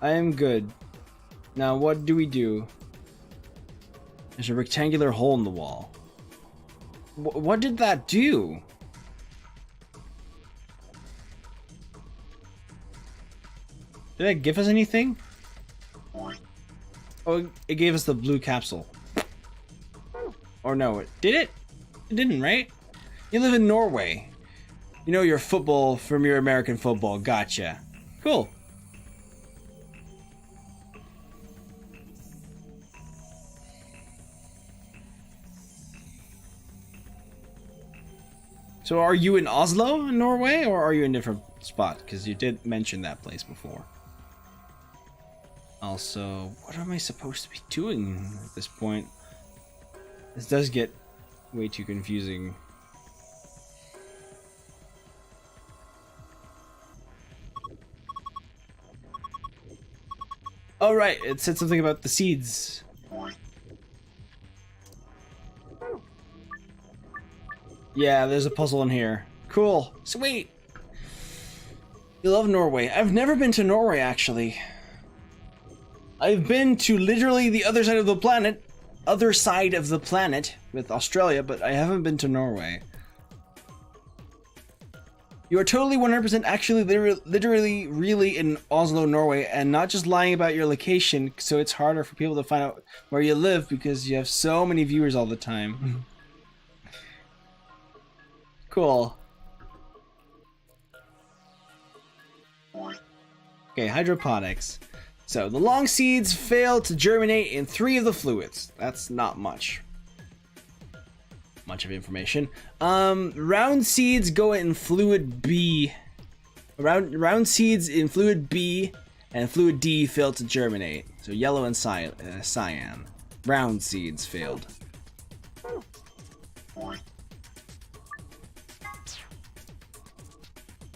I am good. Now, what do we do? There's a rectangular hole in the wall. What did that do? Did that give us anything? Oh, it gave us the blue capsule. Or no, did it? It didn't, right? You live in Norway. You know your football from your American football. Gotcha. Cool. So are you in Oslo, in Norway, or are you in a different spot? Because you did mention that place before. Also, what am I supposed to be doing at this point? This does get way too confusing. Oh right, it said something about the seeds. Yeah, there's a puzzle in here. Cool. Sweet. You love Norway. I've never been to Norway, actually. I've been to literally the other side of the planet. Other side of the planet with Australia, but I haven't been to Norway. You are totally 100% actually literally really in Oslo, Norway, and not just lying about your location, so it's harder for people to find out where you live because you have so many viewers all the time. Cool. Okay, hydroponics. So, the long seeds fail to germinate in 3 of the fluids. That's not much. Much of information. Round seeds go in fluid B. Round seeds in fluid B and fluid D fail to germinate. So, yellow and cyan. Round seeds failed.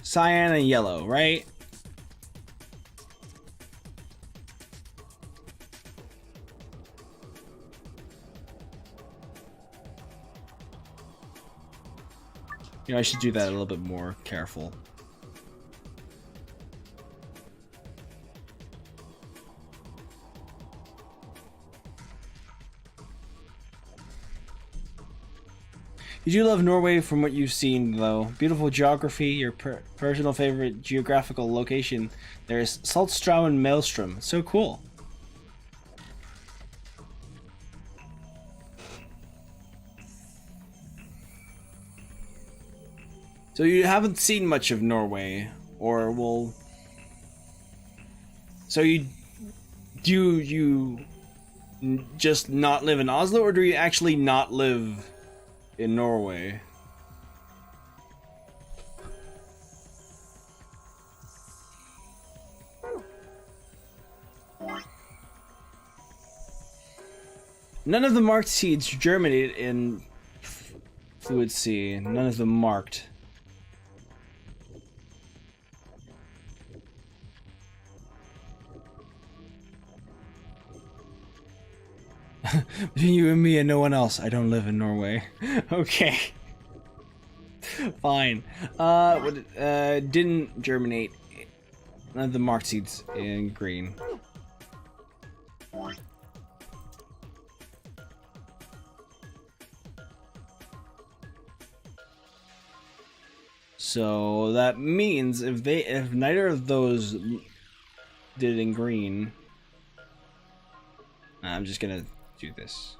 Cyan and yellow, right? You know, I should do that a little bit more careful. You do love Norway from what you've seen, though. Beautiful geography, your personal favorite geographical location. There's Saltstraumen Maelstrom. So cool. So you haven't seen much of Norway, or will... So do you just not live in Oslo, or do you actually not live in Norway? None of the marked seeds germinated in Fluid C. None of them marked. Between you and me and no one else, I don't live in Norway. Okay. Fine. Didn't germinate. None of the marked seeds in green. So that means if neither of those did in green, I'm just gonna do this.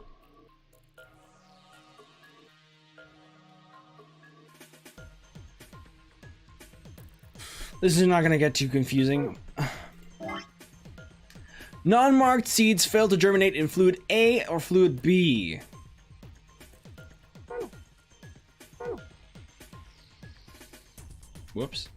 This is not gonna get too confusing. Non-marked seeds fail to germinate in fluid A or fluid B. Whoops.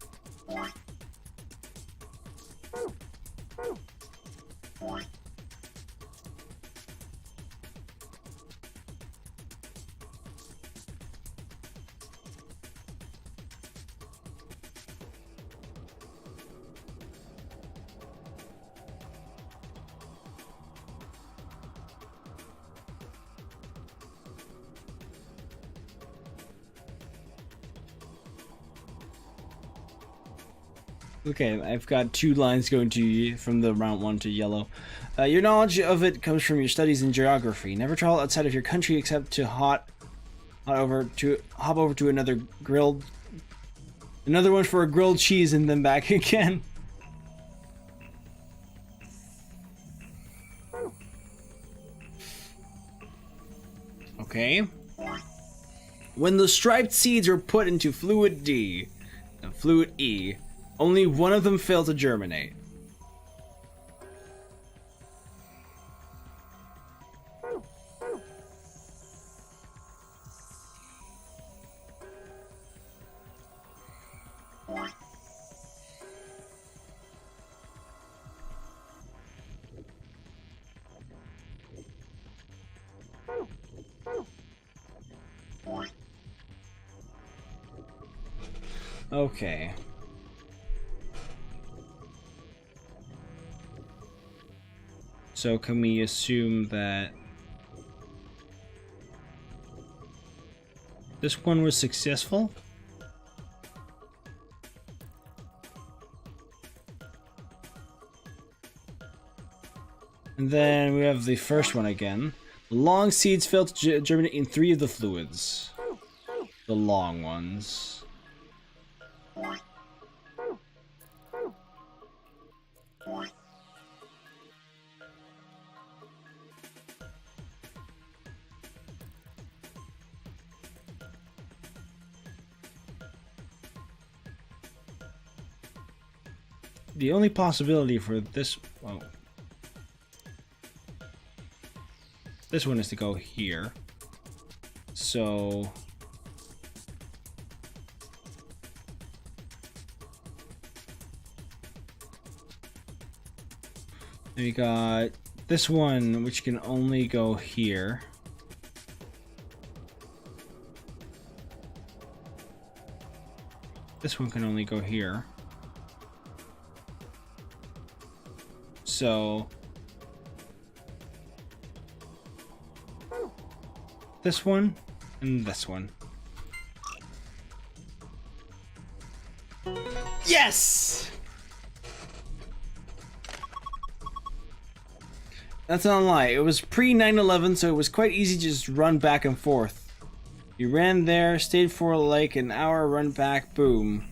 Okay, I've got 2 lines going to from the round 1 to yellow. Your knowledge of it comes from your studies in geography. Never travel outside of your country except to hop over to another one for a grilled cheese and then back again. Okay. When the striped seeds are put into fluid D and fluid E, only one of them failed to germinate. Okay. So can we assume that this one was successful? And then we have the first one again. The long seeds fail to germinate in 3 of the fluids. The long ones. The only possibility for this, well, this one is to go here. So we got this one, which can only go here. This one can only go here. So this one and this one. Yes! That's not a lie. It was pre 9/11, so it was quite easy to just run back and forth. You ran there, stayed for like an hour, run back, boom.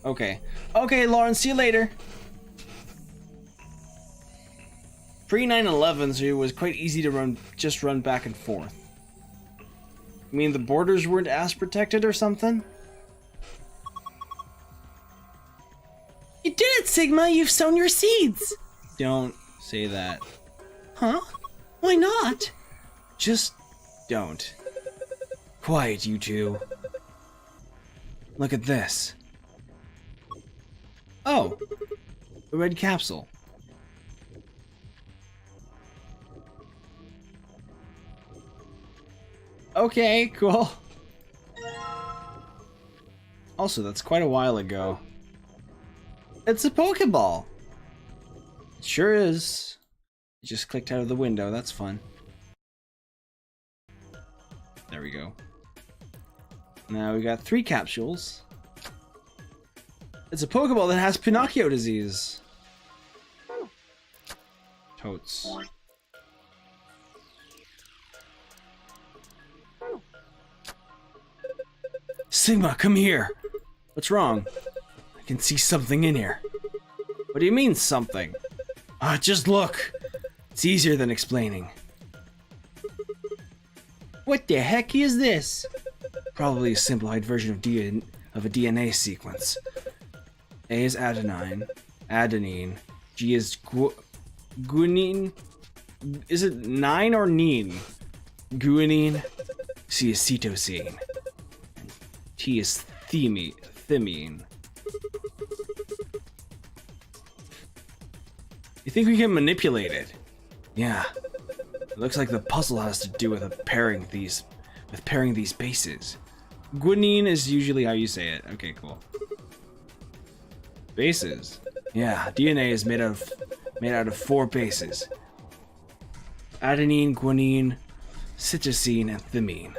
Okay. Okay, Lauren, see you later. Pre 9/11, so it was quite easy to just run back and forth. I mean, the borders weren't as protected or something? You did it, Sigma! You've sown your seeds! Don't say that. Huh? Why not? Just don't. Quiet, you two. Look at this. Oh, a red capsule. Okay, cool. Also, that's quite a while ago. It's a Pokeball. It sure is. It just clicked out of the window, that's fun. There we go. Now we got 3 capsules. It's a Pokeball that has Pinocchio disease. Totes. Sigma, come here. What's wrong? I can see something in here. What do you mean, something? Just look. It's easier than explaining. What the heck is this? Probably a simplified version of a DNA sequence. A is adenine, G is Guanine. Is it 9 or Neen? Guanine. C is cytosine. T is thymine. You think we can manipulate it? Yeah. It looks like the puzzle has to do with pairing these bases. Guanine is usually how you say it. Okay, cool. Bases. Yeah, DNA is made out of 4 bases. Adenine, guanine, cytosine, and thymine.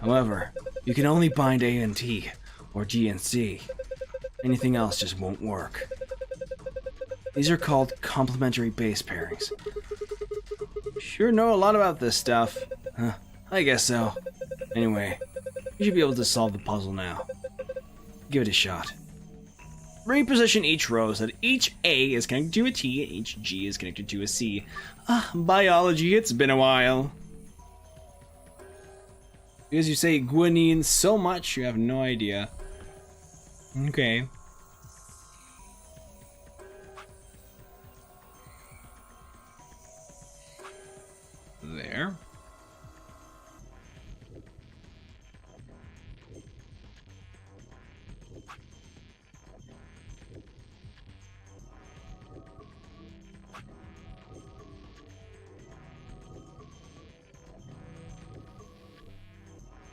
However, you can only bind A and T, or G and C. Anything else just won't work. These are called complementary base pairings. Sure know a lot about this stuff. Huh, I guess so. Anyway, you should be able to solve the puzzle now. Give it a shot. Reposition each row so that each A is connected to a T and each G is connected to a C. Biology, it's been a while. Because you say guanine so much, you have no idea. Okay. There.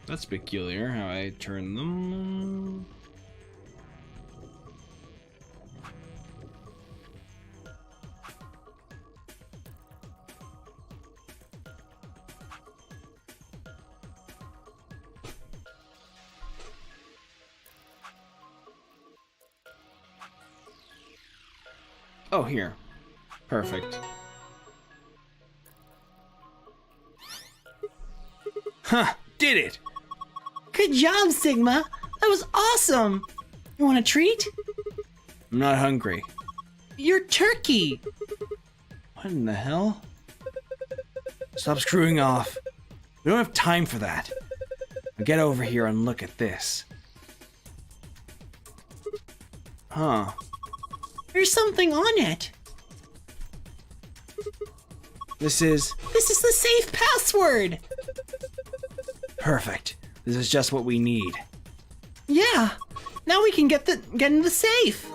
That's peculiar how I turn them. Oh, here. Perfect. Huh, did it! Good job, Sigma. That was awesome. You want a treat? I'm not hungry. You're turkey. What in the hell? Stop screwing off. We don't have time for that. Now get over here and look at this. Huh. There's something on it. This is the safe password. Perfect. This is just what we need. Yeah. Now we can get in the safe.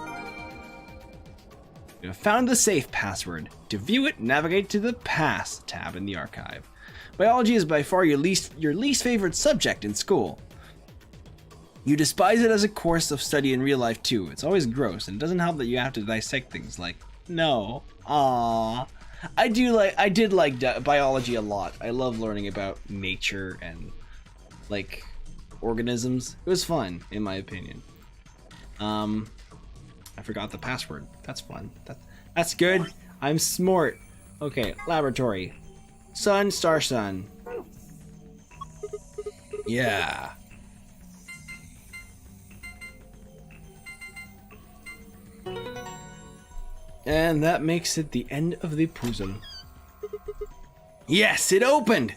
You have found the safe password. To view it, navigate to the Pass tab in the archive. Biology is by far your least favorite subject in school. You despise it as a course of study in real life too. It's always gross, and it doesn't help that you have to dissect things like no. Aww. I did like biology a lot. I love learning about nature and like organisms. It was fun, in my opinion. I forgot the password. That's fun. That's good. I'm smart. Okay, laboratory. Sun, star, sun. Yeah. And that makes it the end of the puzzle. Yes, it opened!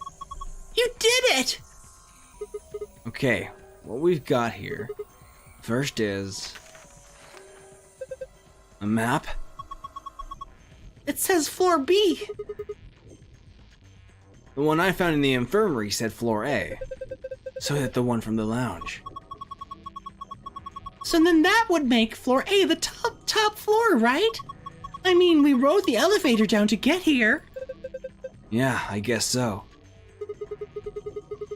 You did it! Okay, what we've got here first is a map. It says floor B. The one I found in the infirmary said floor A. So did the one from the lounge. So then that would make floor A the top floor, right? I mean, we rode the elevator down to get here. Yeah, I guess so.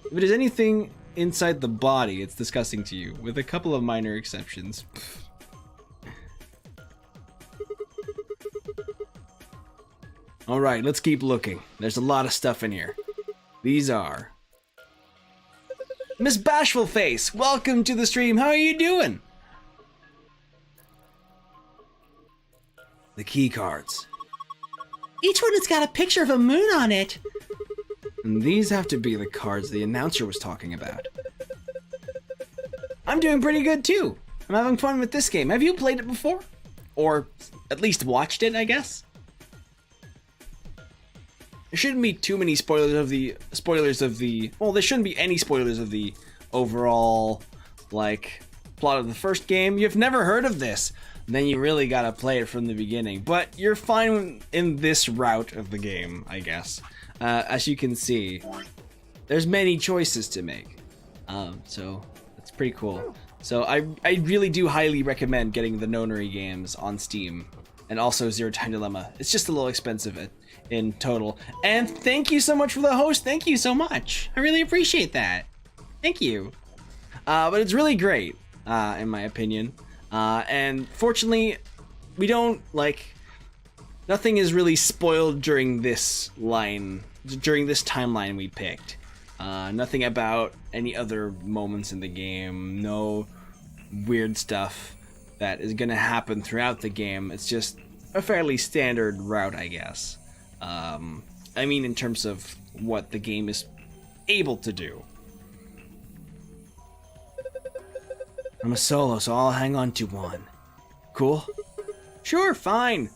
If it is anything inside the body, it's disgusting to you, with a couple of minor exceptions. Alright, let's keep looking. There's a lot of stuff in here. These are... Miss Bashful Face, welcome to the stream. How are you doing? The key cards. Each one has got a picture of a moon on it. And these have to be the cards the announcer was talking about. I'm doing pretty good too. I'm having fun with this game. Have you played it before? Or at least watched it, I guess? There shouldn't be too many spoilers of the well, there shouldn't be any spoilers of the overall like plot of the first game. You've never heard of this. then you really gotta play it from the beginning. But you're fine in this route of the game, I guess. As you can see, there's many choices to make. So that's pretty cool. So I really do highly recommend getting the Nonary games on Steam, and also Zero Time Dilemma. It's just a little expensive in total. And thank you so much for the host. Thank you so much. I really appreciate that. Thank you. But it's really great, in my opinion. And fortunately, we don't, nothing is really spoiled during this timeline we picked. Nothing about any other moments in the game. No weird stuff that is gonna happen throughout the game. It's just a fairly standard route, I guess. I mean, in terms of what the game is able to do. I'm a solo, so I'll hang on to one. Cool? Sure, fine.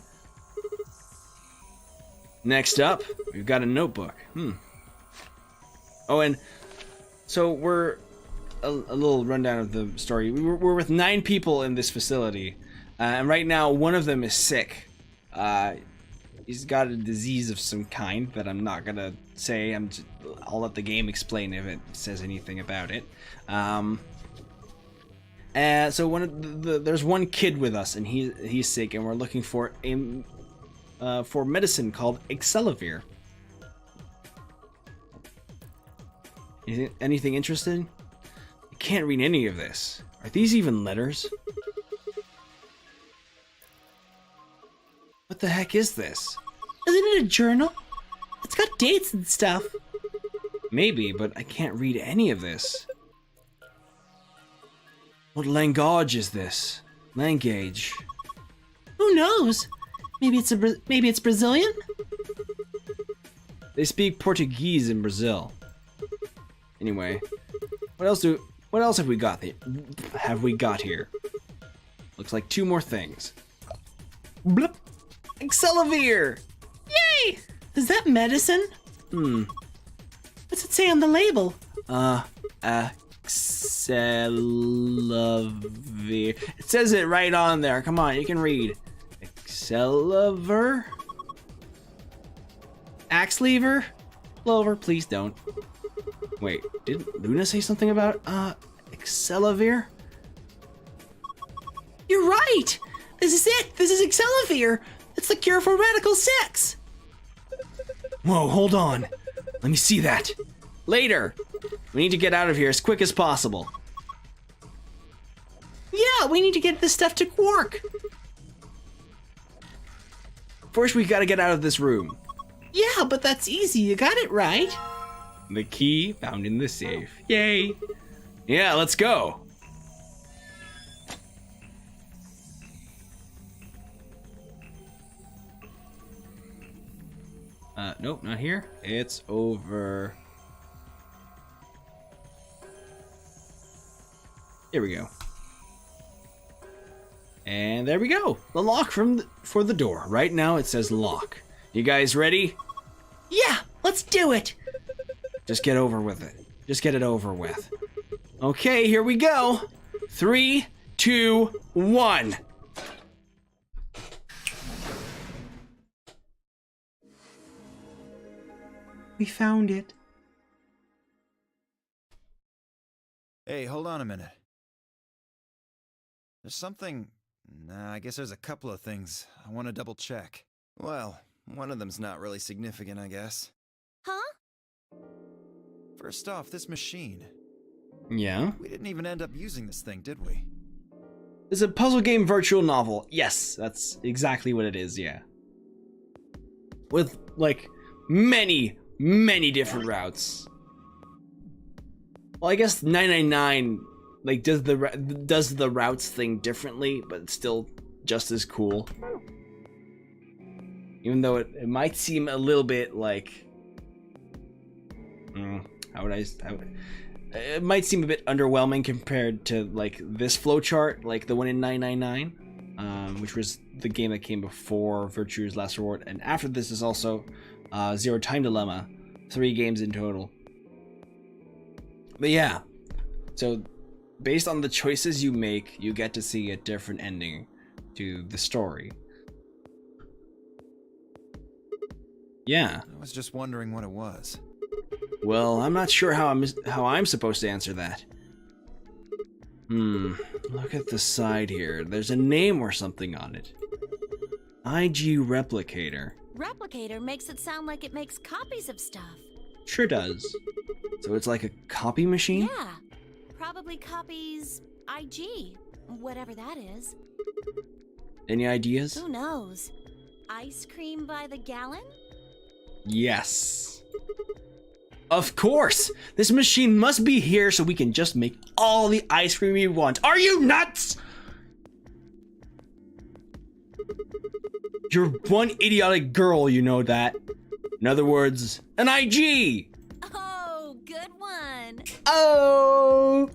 Next up, we've got a notebook. Oh, and so we're a little rundown of the story. We're with 9 people in this facility, and right now one of them is sick. He's got a disease of some kind that I'm not gonna say. I'll let the game explain if it says anything about it. So there's one kid with us, and he's sick, and we're looking for medicine called Excelavir. Anything interesting? I can't read any of this. Are these even letters? What the heck is this? Isn't it a journal? It's got dates and stuff. Maybe, but I can't read any of this. What language is this? Language. Who knows? Maybe it's Brazilian? They speak Portuguese in Brazil. Anyway, what else have we got here? Looks like 2 more things. Blip. Excelavir! Yay! Is that medicine? What's it say on the label? Excelavir. It says it right on there. Come on, you can read. Excelavir? Axe lever? Clover, please don't. Wait, did Luna say something about Excelavir? You're right! This is it! This is Excelavir! It's the cure for radical sex! Whoa, hold on. Let me see that. Later! We need to get out of here as quick as possible. Yeah, we need to get this stuff to Quark! First, we gotta get out of this room. Yeah, but that's easy. You got it right. The key found in the safe. Yay! Yeah, let's go! Nope, not here. It's over. Here we go. And there we go. The lock for the door. Right now it says lock. You guys ready? Yeah, let's do it. Just get over with it. Just get it over with. Okay, here we go. 3, 2, 1. We found it. Hey, hold on a minute. There's something... Nah, I guess there's a couple of things I want to double check. Well, one of them's not really significant, I guess. Huh? First off, this machine. Yeah? We didn't even end up using this thing, did we? It's a puzzle game virtual novel. Yes, that's exactly what it is, yeah. With, many different routes. Well, I guess 999 does the routes thing differently, but it's still just as cool. Even though it might seem a little bit it might seem a bit underwhelming compared to this flowchart, the one in 999, which was the game that came before Virtue's Last Reward, and after this is also Zero Time Dilemma, 3 games in total. But yeah, so based on the choices you make, you get to see a different ending to the story. Yeah. I was just wondering what it was. Well, I'm not sure how I'm supposed to answer that. Look at the side here. There's a name or something on it. IG Replicator. Replicator makes it sound like it makes copies of stuff. Sure does. So it's like a copy machine? Yeah. Probably copies IG, whatever that is. Any ideas? Who knows? Ice cream by the gallon? Yes. Of course! This machine must be here so we can just make all the ice cream we want. Are you nuts? You're one idiotic girl, you know that. In other words, an IG! Oh, good one. Oh!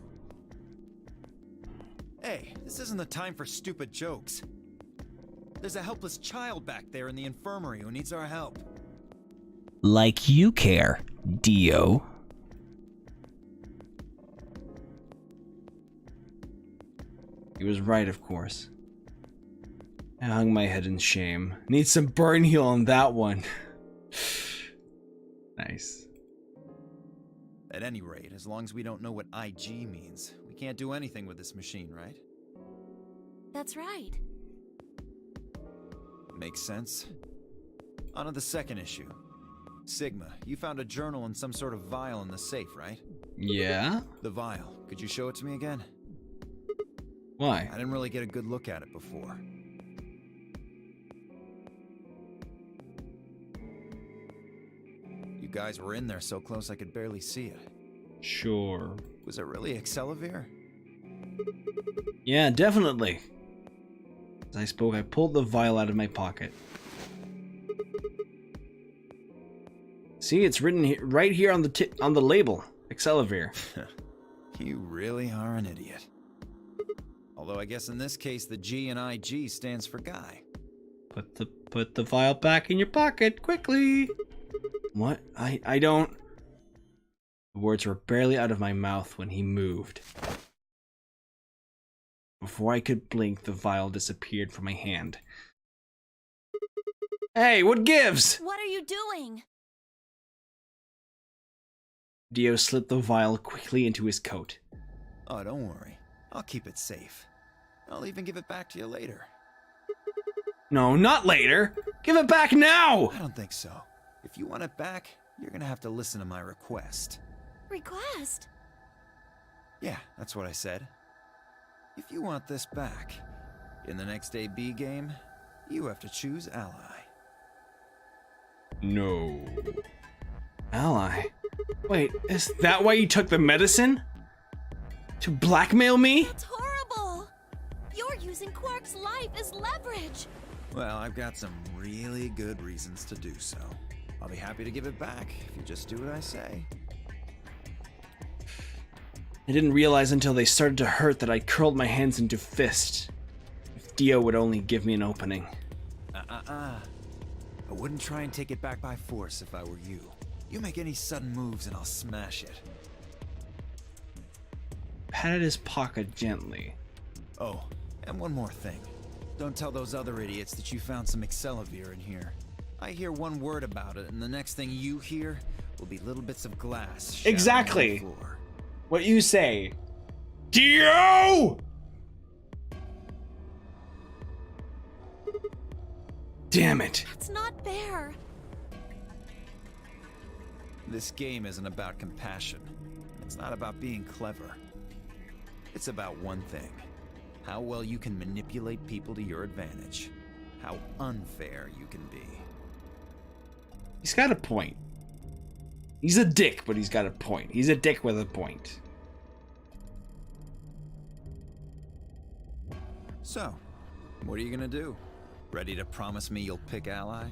Hey, this isn't the time for stupid jokes. There's a helpless child back there in the infirmary who needs our help. Like you care, Dio. He was right, of course. I hung my head in shame. Need some burn heal on that one. Nice. At any rate, as long as we don't know what IG means, we can't do anything with this machine, right? That's right. Makes sense. On to the second issue. Sigma, you found a journal and some sort of vial in the safe, right? Yeah? The vial. Could you show it to me again? Why? I didn't really get a good look at it before. You guys were in there so close I could barely see it. Sure. Was it really Excelavir? Yeah, definitely. As I spoke, I pulled the vial out of my pocket. See, it's written right here on the label, Excelavir. You really are an idiot. Although I guess in this case the G in IG stands for guy. Put the vial back in your pocket quickly. What? I don't. The words were barely out of my mouth when he moved. Before I could blink, the vial disappeared from my hand. Hey, what gives? What are you doing? Dio slipped the vial quickly into his coat. Oh, don't worry. I'll keep it safe. I'll even give it back to you later. No, not later. Give it back now! I don't think so. If you want it back, you're gonna have to listen to my request. Request? Yeah, that's what I said. If you want this back, in the next AB game, you have to choose Ally. No. Ally? Wait, is that why you took the medicine? To blackmail me? That's horrible! You're using Quark's life as leverage! Well, I've got some really good reasons to do so. I'll be happy to give it back if you just do what I say. I didn't realize until they started to hurt that I curled my hands into fists. If Dio would only give me an opening. I wouldn't try and take it back by force if I were you. You make any sudden moves and I'll smash it. Patted his pocket gently. Oh, and one more thing. Don't tell those other idiots that you found some Excelavir in here. I hear one word about it, and the next thing you hear will be little bits of glass. Exactly. On the floor. What you say. Dio! Damn it. That's not fair. This game isn't about compassion. It's not about being clever. It's about one thing. How well you can manipulate people to your advantage. How unfair you can be. He's got a point. He's a dick, but he's got a point. He's a dick with a point. So, what are you gonna do? Ready to promise me you'll pick Ally?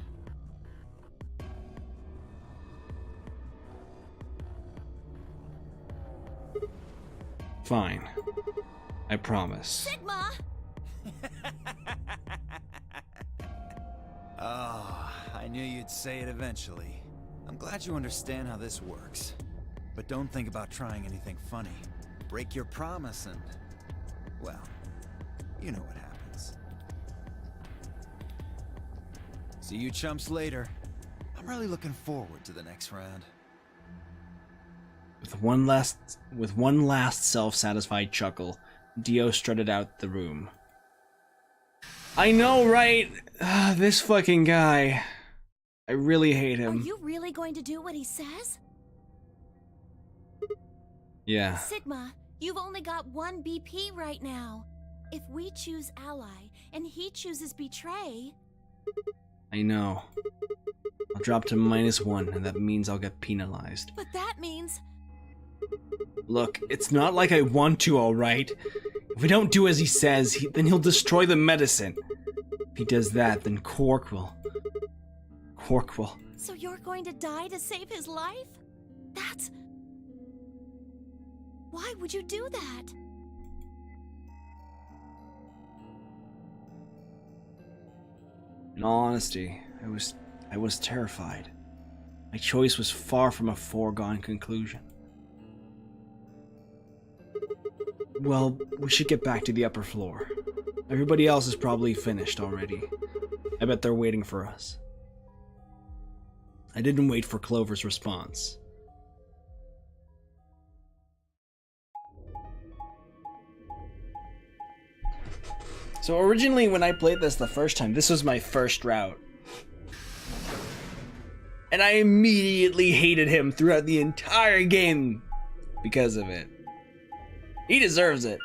Fine. I promise. Sigma! Oh, I knew you'd say it eventually. I'm glad you understand how this works. But don't think about trying anything funny. Break your promise and... well, you know what happens. See you chumps later. I'm really looking forward to the next round. With one last self-satisfied chuckle, Dio strutted out the room. I know, right? This fucking guy. I really hate him. Are you really going to do what he says? Yeah. Sigma, you've only got one BP right now. If we choose ally and he chooses betray... I know. I'll drop to -1, and that means I'll get penalized. But that means... Look, it's not like I want to, alright? If we don't do as he says, then he'll destroy the medicine. If he does that, then Quark will... So you're going to die to save his life? That's... Why would you do that? In all honesty, I was terrified. My choice was far from a foregone conclusion. Well, we should get back to the upper floor. Everybody else is probably finished already. I bet they're waiting for us. I didn't wait for Clover's response. So originally when I played this the first time, this was my first route. And I immediately hated him throughout the entire game because of it. He deserves it.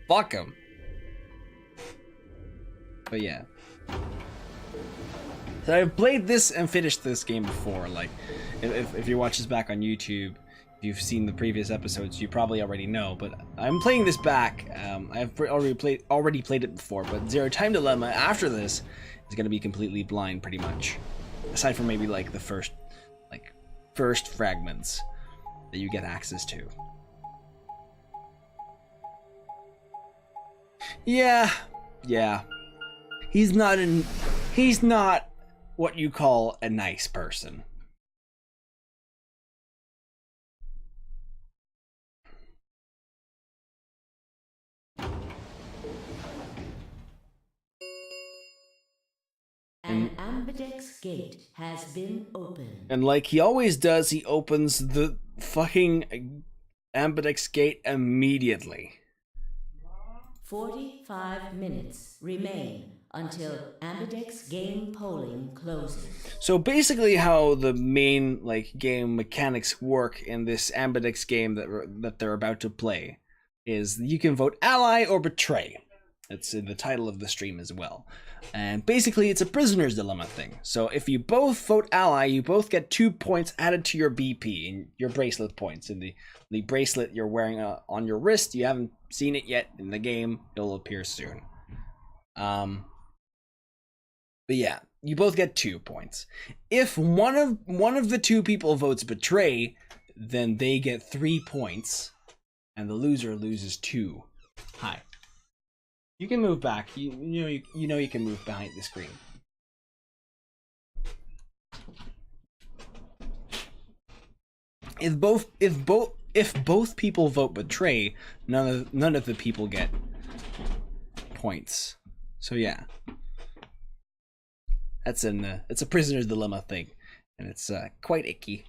Fuck him. But yeah. So I've played this and finished this game before. Like, if you watch this back on YouTube, if you've seen the previous episodes, you probably already know. But I'm playing this back. I've already played it before. But Zero Time Dilemma after this is gonna be completely blind, pretty much. Aside from maybe like the first fragments that you get access to. Yeah. He's not what you call a nice person. An Ambidex gate has been opened. And like he always does, he opens the fucking Ambidex gate immediately. 45 minutes remain until Ambidex game polling closes. So basically how the main game mechanics work in this Ambidex game that they're about to play is you can vote ally or betray. It's in the title of the stream as well. And basically it's a prisoner's dilemma thing. So if you both vote ally, you both get 2 points added to your BP, and your bracelet points. In the bracelet you're wearing on your wrist, you haven't seen it yet in the game, it'll appear soon. But yeah, you both get 2 points. If one of the two people votes betray, then they get 3 points, and the loser loses 2. Hi. You can move back. You know you can move behind the screen. If both people vote betray, none of the people get points. So yeah, it's a prisoner's dilemma thing, and it's quite icky.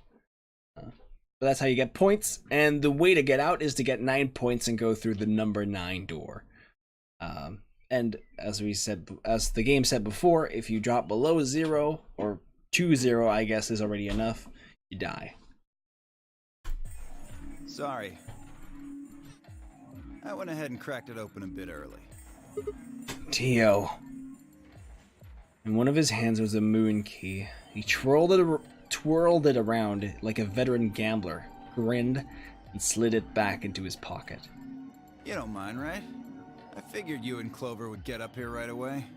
But that's how you get points, and the way to get out is to get 9 points and go through the number 9 door. And as the game said before, if you drop below 0 or 2-0, I guess is already enough, you die. Sorry. I went ahead and cracked it open a bit early. Dio. In one of his hands was a moon key. He twirled it around like a veteran gambler, grinned, and slid it back into his pocket. You don't mind, right? I figured you and Clover would get up here right away.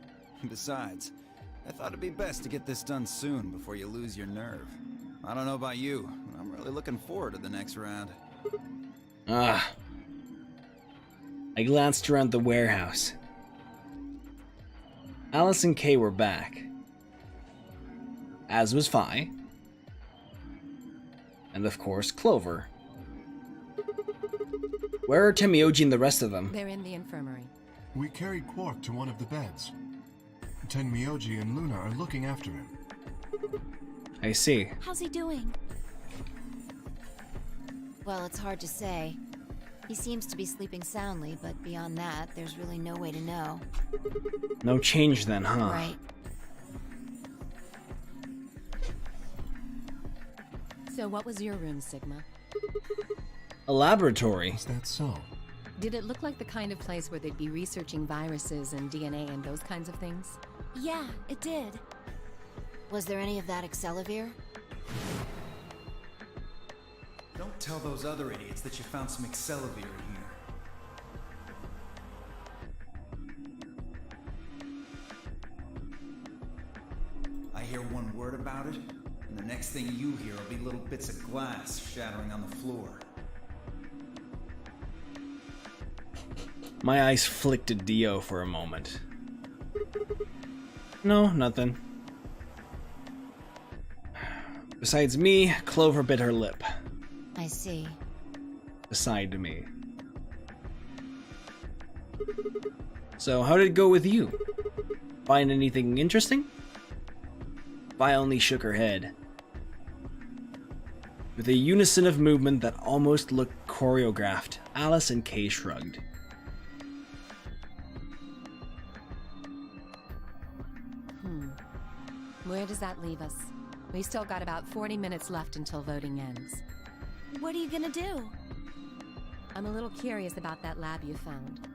Besides, I thought it'd be best to get this done soon before you lose your nerve. I don't know about you, but I'm really looking forward to the next round. I glanced around the warehouse. Alice and Kay were back. As was Phi. And of course, Clover. Where are Temioji and the rest of them? They're in the infirmary. We carried Quark to one of the beds. Tenmyoji and Luna are looking after him. I see. How's he doing? Well, it's hard to say. He seems to be sleeping soundly, but beyond that, there's really no way to know. No change then, huh? Right. So what was your room, Sigma? A laboratory. Is that so? Did it look like the kind of place where they'd be researching viruses and DNA and those kinds of things? Yeah, it did. Was there any of that Excelivir? Don't tell those other idiots that you found some Excelivir in here. I hear one word about it, and the next thing you hear will be little bits of glass shattering on the floor. My eyes flicked at Dio for a moment. No, nothing. Besides me, Clover bit her lip. I see. Beside me. So, how did it go with you? Find anything interesting? Vi only shook her head. With a unison of movement that almost looked choreographed, Alice and Kay shrugged. Where does that leave us? We still got about 40 minutes left until voting ends. What are you gonna do? I'm a little curious about that lab you found.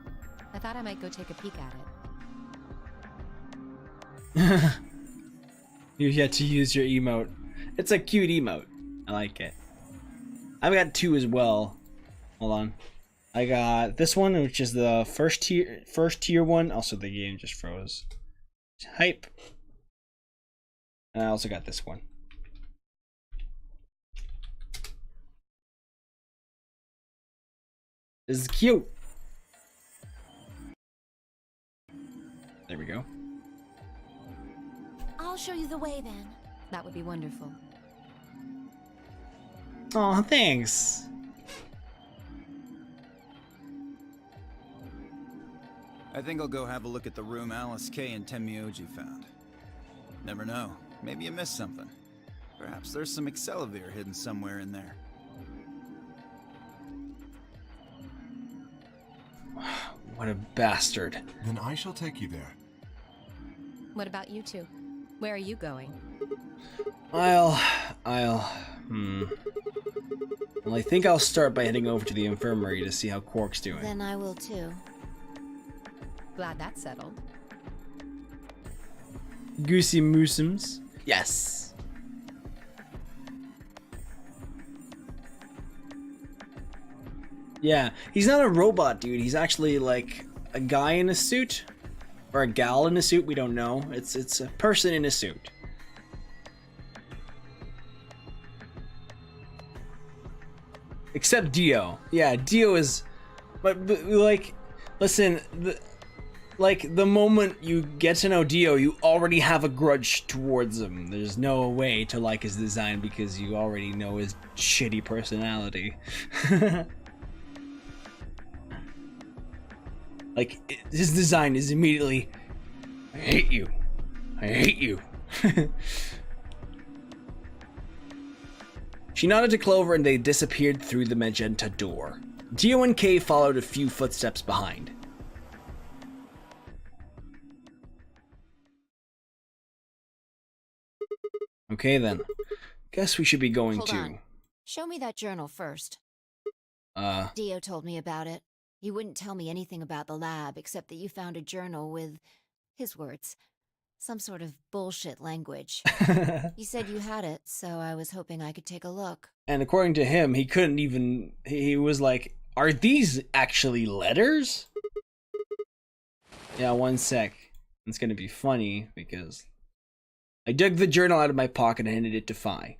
I thought I might go take a peek at it. You've yet to use your emote. It's a cute emote. I like it. I've got two as well. Hold on. I got this one, which is the first tier one. Also, the game just froze. Hype. And I also got this one. This is cute. There we go. I'll show you the way then. That would be wonderful. Oh, thanks. I think I'll go have a look at the room Alice, Kay, and Tenmyoji found. Never know. Maybe you missed something. Perhaps there's some Excelivir hidden somewhere in there. What a bastard. Then I shall take you there. What about you two? Where are you going? Well, I think I'll start by heading over to the infirmary to see how Quark's doing. Then I will too. Glad that's settled. Goosey Moosums. Yes. Yeah, he's not a robot, dude. He's actually like a guy in a suit. Or a gal in a suit, we don't know. It's a person in a suit. Except Dio. Yeah, Dio is... But like, listen, the moment you get to know Dio, you already have a grudge towards him. There's no way to like his design because you already know his shitty personality. Like, his design is immediately, I hate you. I hate you. She nodded to Clover and they disappeared through the magenta door. Dio and Kay followed a few footsteps behind. Okay then. Guess we should be going Hold to... on. Show me that journal first. Dio told me about it. He wouldn't tell me anything about the lab except that you found a journal with, his words, some sort of bullshit language. He said you had it, so I was hoping I could take a look. And according to him, he couldn't even... He was like, are these actually letters? Yeah, one sec. It's gonna be funny, because... I dug the journal out of my pocket and handed it to Phi.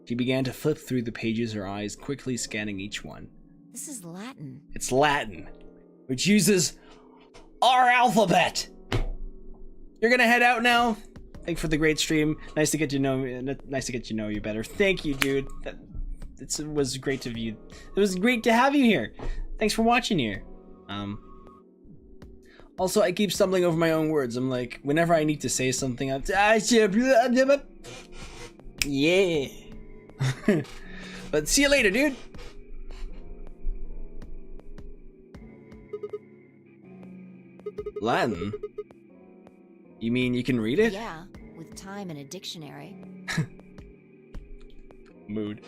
She began to flip through the pages, her eyes quickly scanning each one. This is Latin. It's Latin, which uses our alphabet. You're gonna head out now. Thanks for the great stream. Nice to get to know you better. Thank you, dude. It was great to view. It was great to have you here. Thanks for watching here. Also, I keep stumbling over my own words. I'm like, whenever I need to say something, I'm yeah. But see you later, dude. Latin? You mean you can read it? Yeah, with time and a dictionary. Mood.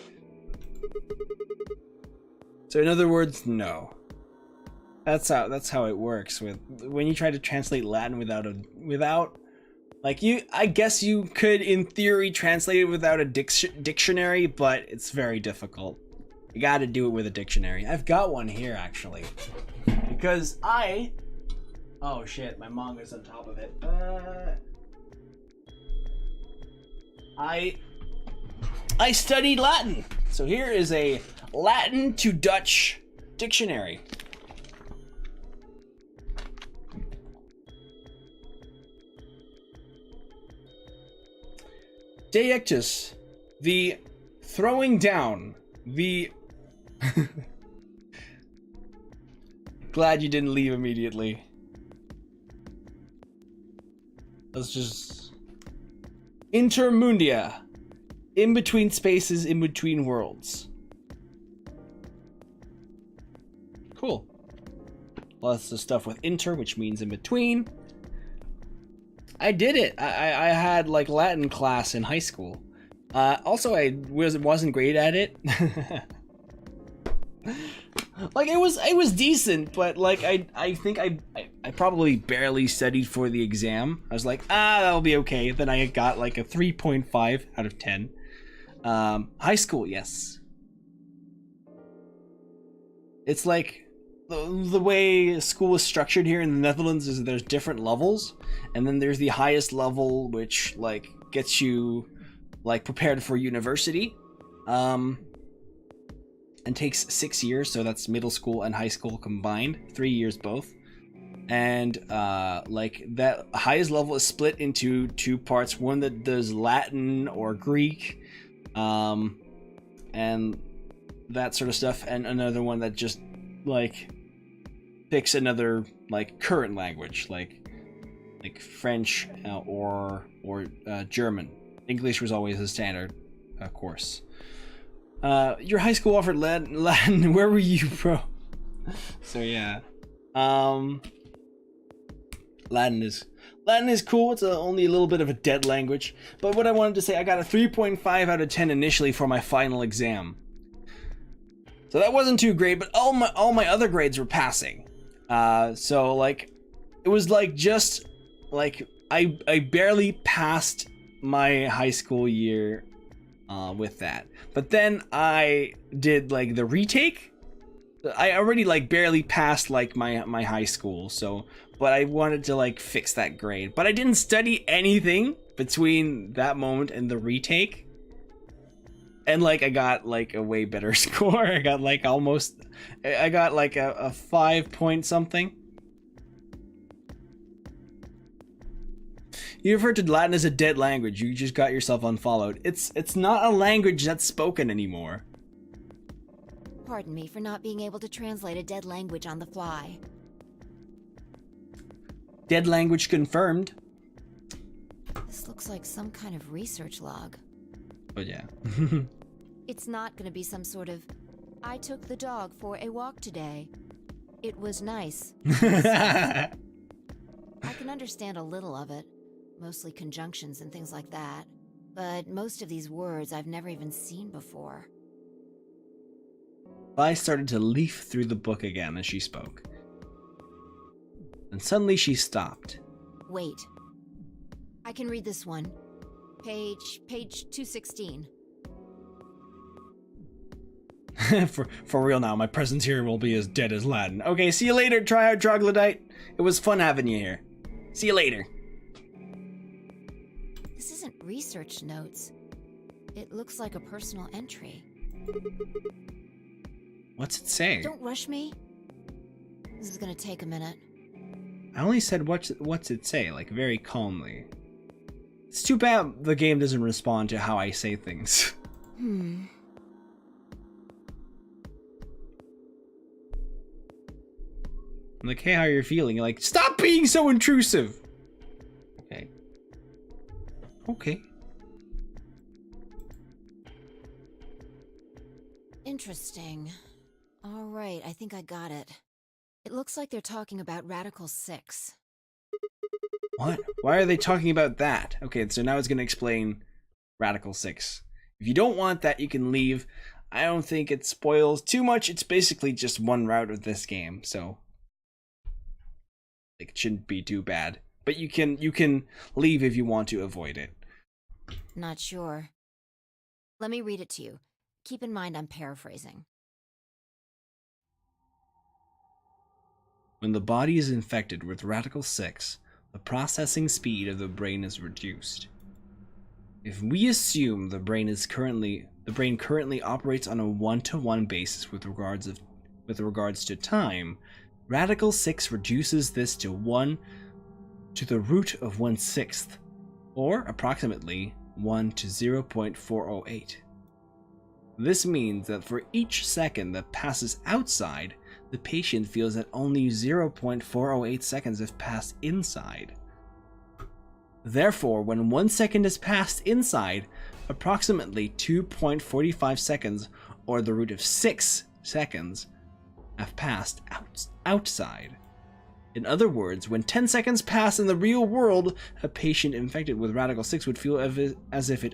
So in other words, no. That's how it works with when you try to translate Latin without like I guess you could in theory translate it without a dictionary, but it's very difficult. You got to do it with a dictionary. I've got one here actually. Because oh shit, my manga's on top of it. I studied Latin. So here is a Latin to Dutch dictionary. Deictus, the throwing down, the... Glad you didn't leave immediately. Let's just... Intermundia. In between spaces, in between worlds. Cool. Lots of stuff with inter, which means in between. I did it. I had like Latin class in high school. Also, I wasn't great at it. Like it was decent, but like I think I probably barely studied for the exam. I was like, that'll be okay. Then I got like a 3.5 out of 10. High school, yes. It's like the way school is structured here in the Netherlands is there's different levels, and then there's the highest level, which like gets you like prepared for university, and takes 6 years. So that's middle school and high school combined, 3 years both. And like that highest level is split into two parts: one that does Latin or Greek, and that sort of stuff, and another one that just like picks another like current language, like French or German. English was always a standard course. Your high school offered Latin. Where were you, bro? So yeah, Latin is cool. It's only a little bit of a dead language. But what I wanted to say, I got a 3.5 out of 10 initially for my final exam. So that wasn't too great, but all my other grades were passing. So like, it was like just like I barely passed my high school year with that. But then I did like the retake. I already like barely passed like my high school, so but I wanted to like fix that grade. But I didn't study anything between that moment and the retake. And like I got like a way better score. I got like a 5 point something. You refer to Latin as a dead language. You just got yourself unfollowed. It's not a language that's spoken anymore. Pardon me for not being able to translate a dead language on the fly. Dead language confirmed. This looks like some kind of research log. But yeah. It's not gonna be some sort of, I took the dog for a walk today. It was nice. I can understand a little of it. Mostly conjunctions and things like that. But most of these words I've never even seen before. I started to leaf through the book again as she spoke. And suddenly she stopped. Wait. I can read this one. Page 216. For real now, my presence here will be as dead as Latin. Okay, see you later, Triad Troglodyte. It was fun having you here. See you later. This isn't research notes. It looks like a personal entry. What's it say? Don't rush me. This is gonna take a minute. I only said what's it say, like very calmly. It's too bad the game doesn't respond to how I say things. I'm like, hey, how are you feeling? You're like, stop being so intrusive. Okay. Okay. Interesting. All right, I think I got it. It looks like they're talking about Radical 6. What? Why are they talking about that? Okay, so now it's going to explain Radical 6. If you don't want that, you can leave. I don't think it spoils too much. It's basically just one route of this game, so it shouldn't be too bad. But you can leave if you want to avoid it. Not sure. Let me read it to you. Keep in mind I'm paraphrasing. When the body is infected with Radical 6, the processing speed of the brain is reduced. If we assume the brain currently operates on a 1-to-1 basis with regards to time, Radical 6 reduces this to 1 to the root of 1/6, or approximately 1 to 0.408. This means that for each second that passes outside, the patient feels that only 0.408 seconds have passed inside. Therefore, when 1 second has passed inside, approximately 2.45 seconds, or the root of 6 seconds, have passed outside. In other words, when 10 seconds pass in the real world, a patient infected with Radical 6 would feel as if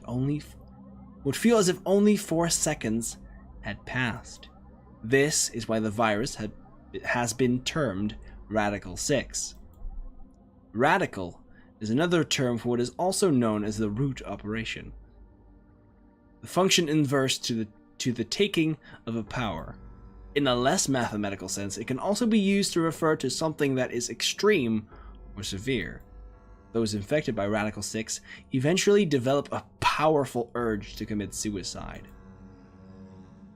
only 4 seconds had passed. This is why the virus has been termed Radical 6. Radical is another term for what is also known as the root operation, the function inverse to the taking of a power. In a less mathematical sense, it can also be used to refer to something that is extreme or severe. Those infected by Radical 6 eventually develop a powerful urge to commit suicide.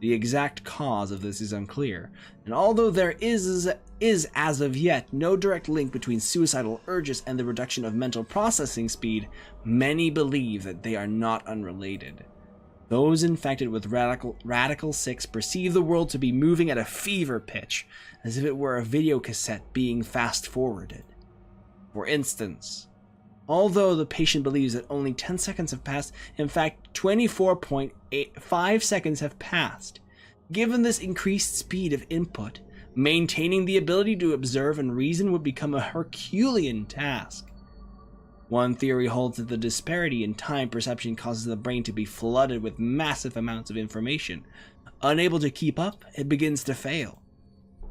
The exact cause of this is unclear, and although there is as of yet no direct link between suicidal urges and the reduction of mental processing speed, many believe that they are not unrelated. Those infected with Radical 6 perceive the world to be moving at a fever pitch, as if it were a video cassette being fast-forwarded. For instance, although the patient believes that only 10 seconds have passed, in fact 24.85 seconds have passed. Given this increased speed of input, maintaining the ability to observe and reason would become a Herculean task. One theory holds that the disparity in time perception causes the brain to be flooded with massive amounts of information. Unable to keep up, it begins to fail.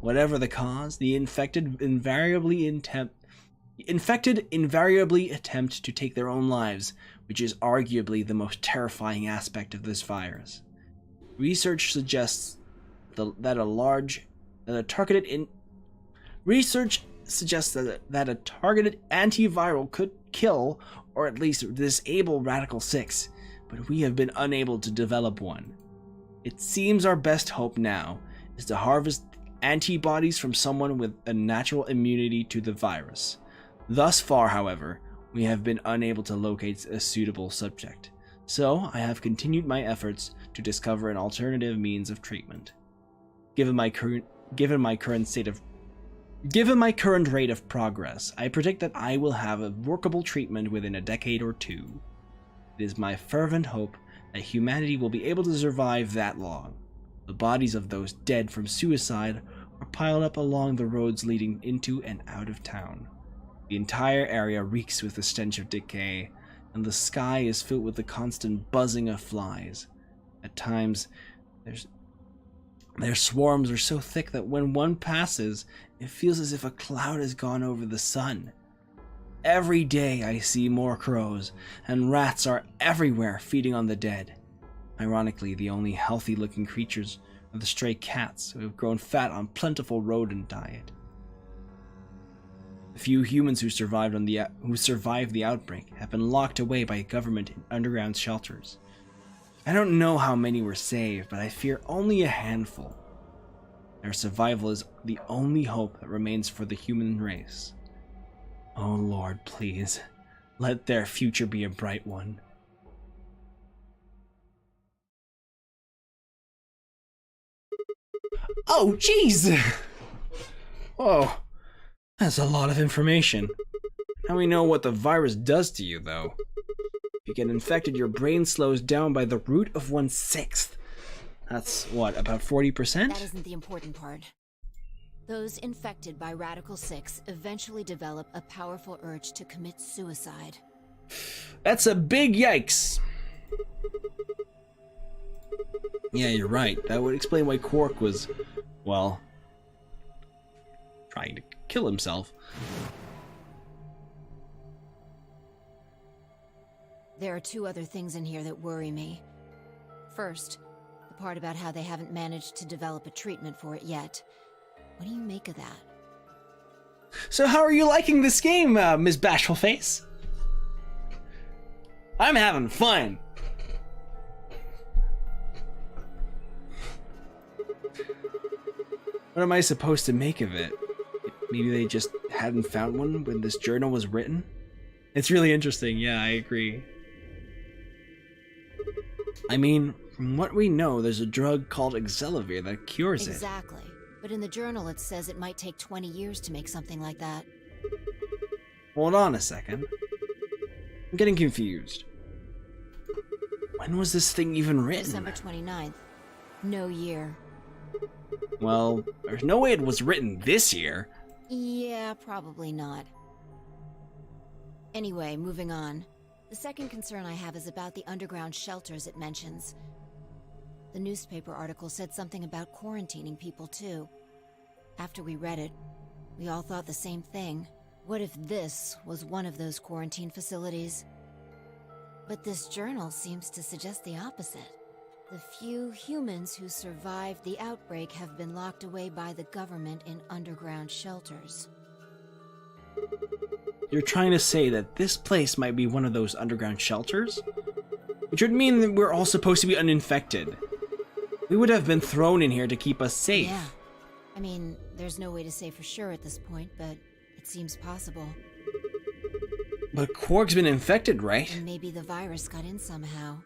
Whatever the cause, the infected invariably attempt to take their own lives, which is arguably the most terrifying aspect of this virus. Research suggests that a targeted antiviral could kill or at least disable Radical 6, but we have been unable to develop one. It seems our best hope now is to harvest antibodies from someone with a natural immunity to the virus. Thus far, however, we have been unable to locate a suitable subject, so I have continued my efforts to discover an alternative means of treatment. Given my current rate of progress, I predict that I will have a workable treatment within a decade or two. It is my fervent hope that humanity will be able to survive that long. The bodies of those dead from suicide are piled up along the roads leading into and out of town. The entire area reeks with the stench of decay, and the sky is filled with the constant buzzing of flies. At times, their swarms are so thick that when one passes, it feels as if a cloud has gone over the sun. Every day I see more crows, and rats are everywhere feeding on the dead. Ironically, the only healthy-looking creatures are the stray cats who have grown fat on plentiful rodent diet. The few humans who survived the outbreak have been locked away by government in underground shelters. I don't know how many were saved, but I fear only a handful. Their survival is the only hope that remains for the human race. Oh Lord, please, let their future be a bright one. Oh, jeez! Oh, That's a lot of information. Now we know what the virus does to you, though. If you get infected, your brain slows down by the root of 1/6. That's, what, about 40%? That isn't the important part. Those infected by Radical 6 eventually develop a powerful urge to commit suicide. That's a big yikes. Yeah, you're right. That would explain why Quark was, well, trying to kill himself. There are 2 other things in here that worry me. First, the part about how they haven't managed to develop a treatment for it yet. What do you make of that? So how are you liking this game, Ms. Bashful Face? I'm having fun. What am I supposed to make of it? Maybe they just hadn't found one when this journal was written? It's really interesting, yeah, I agree. I mean, from what we know, there's a drug called Exelavir that cures it. Exactly. But in the journal it says it might take 20 years to make something like that. Hold on a second. I'm getting confused. When was this thing even written? December 29th. No year. Well, there's no way it was written this year. Yeah, probably not. Anyway, moving on. The second concern I have is about the underground shelters it mentions. The newspaper article said something about quarantining people too. After we read it, we all thought the same thing. What if this was one of those quarantine facilities? But this journal seems to suggest the opposite. The few humans who survived the outbreak have been locked away by the government in underground shelters. You're trying to say that this place might be one of those underground shelters? Which would mean that we're all supposed to be uninfected. We would have been thrown in here to keep us safe. Yeah. I mean, there's no way to say for sure at this point, but it seems possible. But Quark's been infected, right? And maybe the virus got in somehow.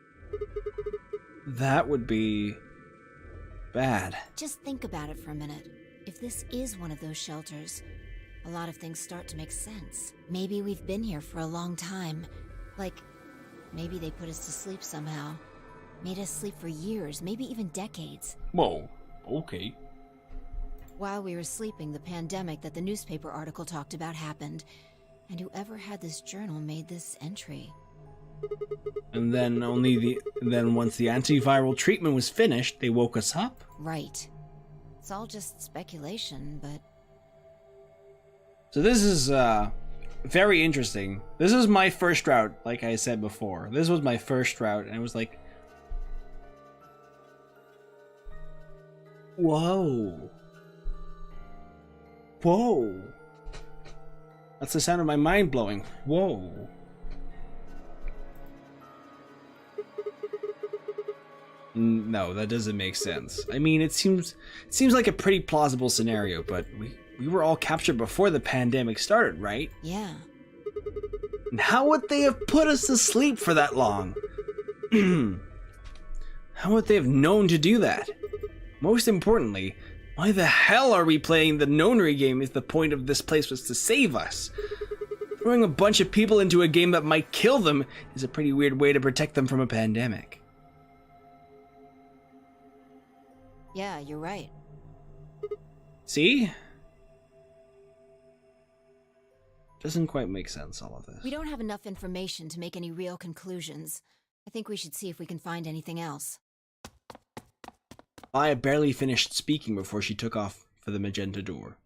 That would be bad. Just think about it for a minute. If this is one of those shelters, a lot of things start to make sense. Maybe we've been here for a long time. Like, maybe they put us to sleep somehow. Made us sleep for years, maybe even decades. Whoa, okay. While we were sleeping, the pandemic that the newspaper article talked about happened. And whoever had this journal made this entry. And then once the antiviral treatment was finished, they woke us up? Right. It's all just speculation, but... So this is, very interesting. This is my first route, like I said before. This was my first route, and it was like... Whoa. Whoa. That's the sound of my mind blowing. Whoa. No, that doesn't make sense. I mean, it seems like a pretty plausible scenario, but we were all captured before the pandemic started, right? Yeah. And how would they have put us to sleep for that long? How would they have known to do that? Most importantly, why the hell are we playing the Nonary game if the point of this place was to save us? Throwing a bunch of people into a game that might kill them is a pretty weird way to protect them from a pandemic. Yeah, you're right. See? Doesn't quite make sense, all of this. We don't have enough information to make any real conclusions. I think we should see if we can find anything else. I barely finished speaking before she took off for the magenta door.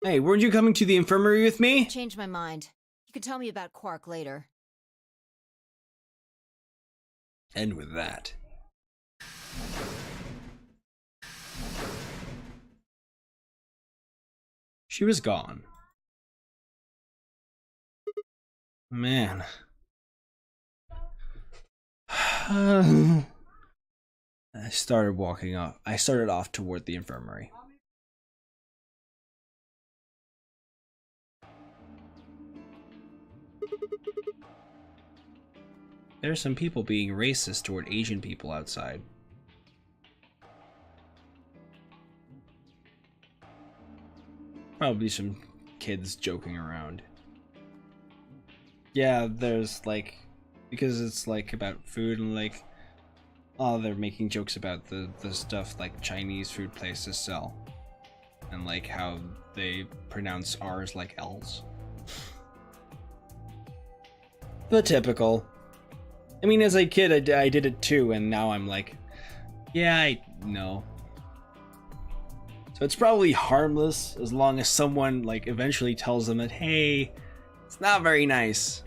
Hey, weren't you coming to the infirmary with me? Changed my mind. You can tell me about Quark later. And with that... she was gone. Man. I started walking off. I started off toward the infirmary. There's some people being racist toward Asian people outside. Probably some kids joking around. Yeah, there's like, because it's like about food and like, oh, they're making jokes about the stuff like Chinese food places sell. And like how they pronounce R's like L's. The typical. I mean, as a kid, I did it too, and now I'm like, yeah, I know. So it's probably harmless as long as someone like eventually tells them that, hey, it's not very nice.